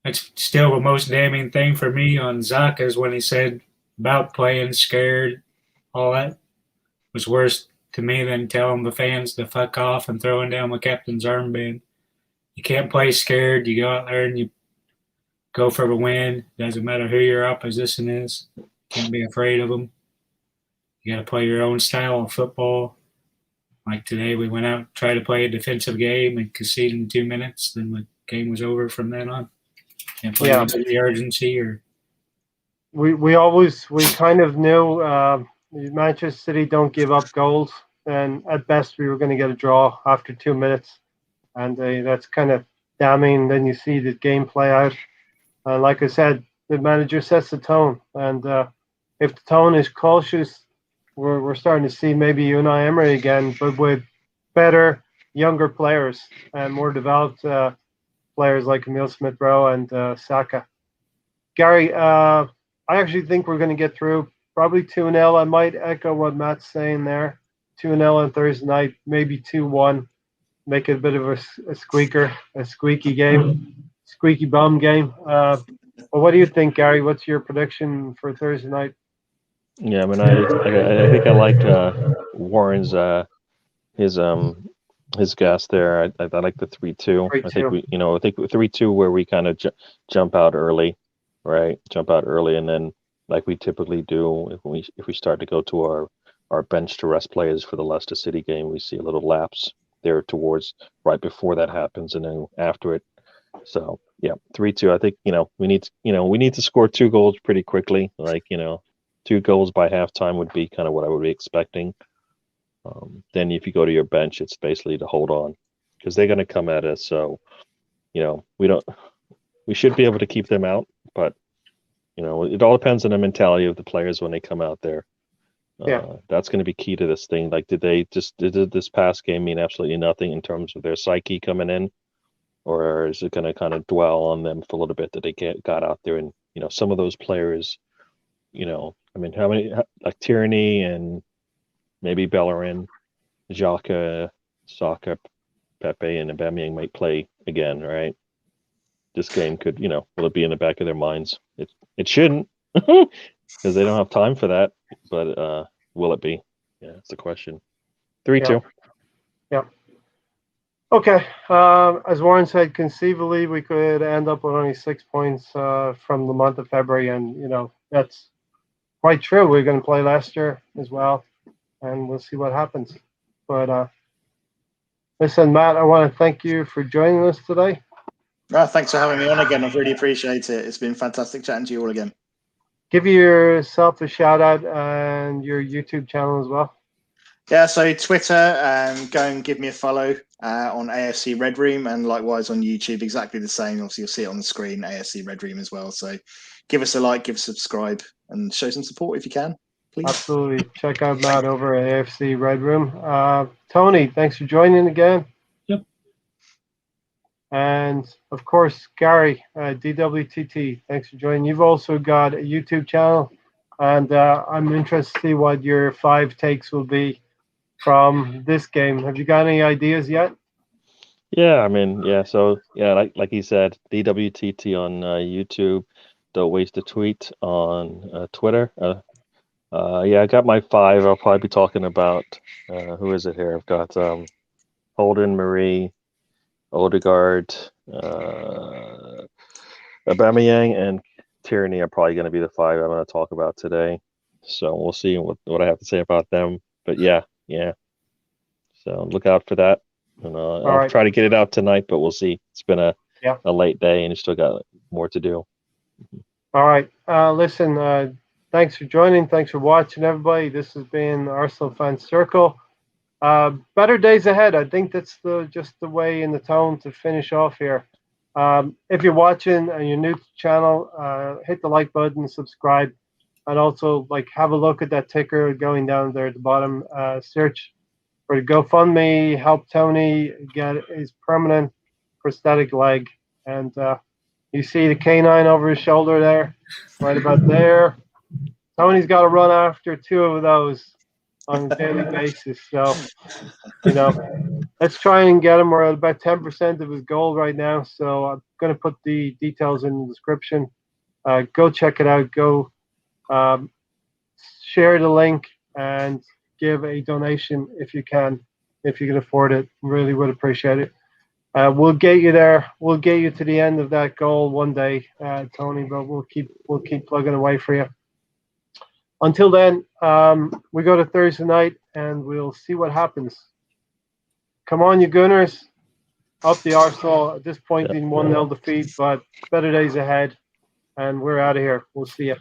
That's still the most damning thing for me on Zaka is when he said about playing scared. All that was worse to me than telling the fans to fuck off and throwing down the captain's armband. You can't play scared. You go out there and you go for the win. Doesn't matter who your opposition is. Can't be afraid of them. You got to play your own style of football. Like today, we went out, tried to play a defensive game and conceded in 2 minutes. Then the game was over from then on. And play the urgency or. We kind of knew Manchester City don't give up goals, and at best we were going to get a draw after 2 minutes, and that's kind of damning. Then you see the game play out. Like I said, the manager sets the tone, and if the tone is cautious, we're starting to see maybe Unai Emery again, but with better, younger players and more developed players like Emile Smith-Rowe and Saka. Gary, I actually think we're going to get through probably 2-0. I might echo what Matt's saying there. 2-0 on Thursday night, maybe 2-1. Make it a bit of a squeaky game, squeaky bum game. But what do you think, Gary? What's your prediction for Thursday night? Yeah, I mean, I think I like Warren's his guess there. I like the 3-2. I think I think 3-2 where we kind of jump out early, right? Jump out early, and then like we typically do if we start to go to our bench to rest players for the Leicester City game, we see a little lapse there towards right before that happens, and then after it. So yeah, 3-2. I think we need to score 2 goals pretty quickly. Like 2 goals by halftime would be kind of what I would be expecting. Then if you go to your bench, it's basically to hold on because they're going to come at us. So, we should be able to keep them out, but it all depends on the mentality of the players when they come out there. That's going to be key to this thing. Like, did this past game mean absolutely nothing in terms of their psyche coming in, or is it going to kind of dwell on them for a little bit that they got out there and some of those players, I mean, how many, like Tierney and maybe Bellerin, Xhaka, Saka, Pepe, and Aubameyang might play again, right? This game could, will it be in the back of their minds? It shouldn't, because they don't have time for that. But will it be? Yeah, that's the question. 3-2. Yeah. Okay. As Warren said, conceivably we could end up with only 6 points from the month of February, and that's quite true. We're going to play Leicester as well, and we'll see what happens. But listen, Matt, I want to thank you for joining us today. Thanks for having me on again. I really appreciate it. It's been fantastic chatting to you all again. Give yourself a shout out and your YouTube channel as well. Yeah, so Twitter, go and give me a follow on AFC Red Room, and likewise on YouTube, exactly the same. Obviously, you'll see it on the screen, AFC Red Room as well. So give us a like, give us a subscribe, and show some support if you can, please. Absolutely. Check out Matt over at AFC Red Room. Tony, thanks for joining again. Yep. And, of course, Gary, DWTT, thanks for joining. You've also got a YouTube channel, and I'm interested to see what your 5 takes will be from this game. Have you got any ideas yet? Yeah, I mean, so like he said, DWTT on YouTube. Don't waste a tweet on Twitter. I got my 5. I'll probably be talking about who is it here? I've got Holden, Marie, Odegaard, Aubameyang, and Tierney are probably going to be the 5 I'm going to talk about today. So we'll see what I have to say about them. But yeah. So look out for that. And I'll try to get it out tonight, but we'll see. It's been a late day, and you still got more to do. All right. Listen, thanks for joining. Thanks for watching, everybody. This has been Arsenal Fan Circle. Better days ahead. I think that's just the way and the tone to finish off here. If you're watching and you're new to the channel, hit the like button, subscribe, and also have a look at that ticker going down there at the bottom. Search for the GoFundMe, help Tony get his permanent prosthetic leg. And you see the canine over his shoulder there, right about there. Tony's got to run after 2 of those on a daily basis. So, let's try and get him. We're at about 10% of his goal right now. So I'm going to put the details in the description. Go check it out. Go share the link and give a donation if you can afford it. Really would appreciate it. We'll get you there. We'll get you to the end of that goal one day, Tony. But we'll keep plugging away for you. Until then, we go to Thursday night and we'll see what happens. Come on, you Gunners. Up the Arsenal. At this point, in 1-0 defeat, but better days ahead. And we're out of here. We'll see you.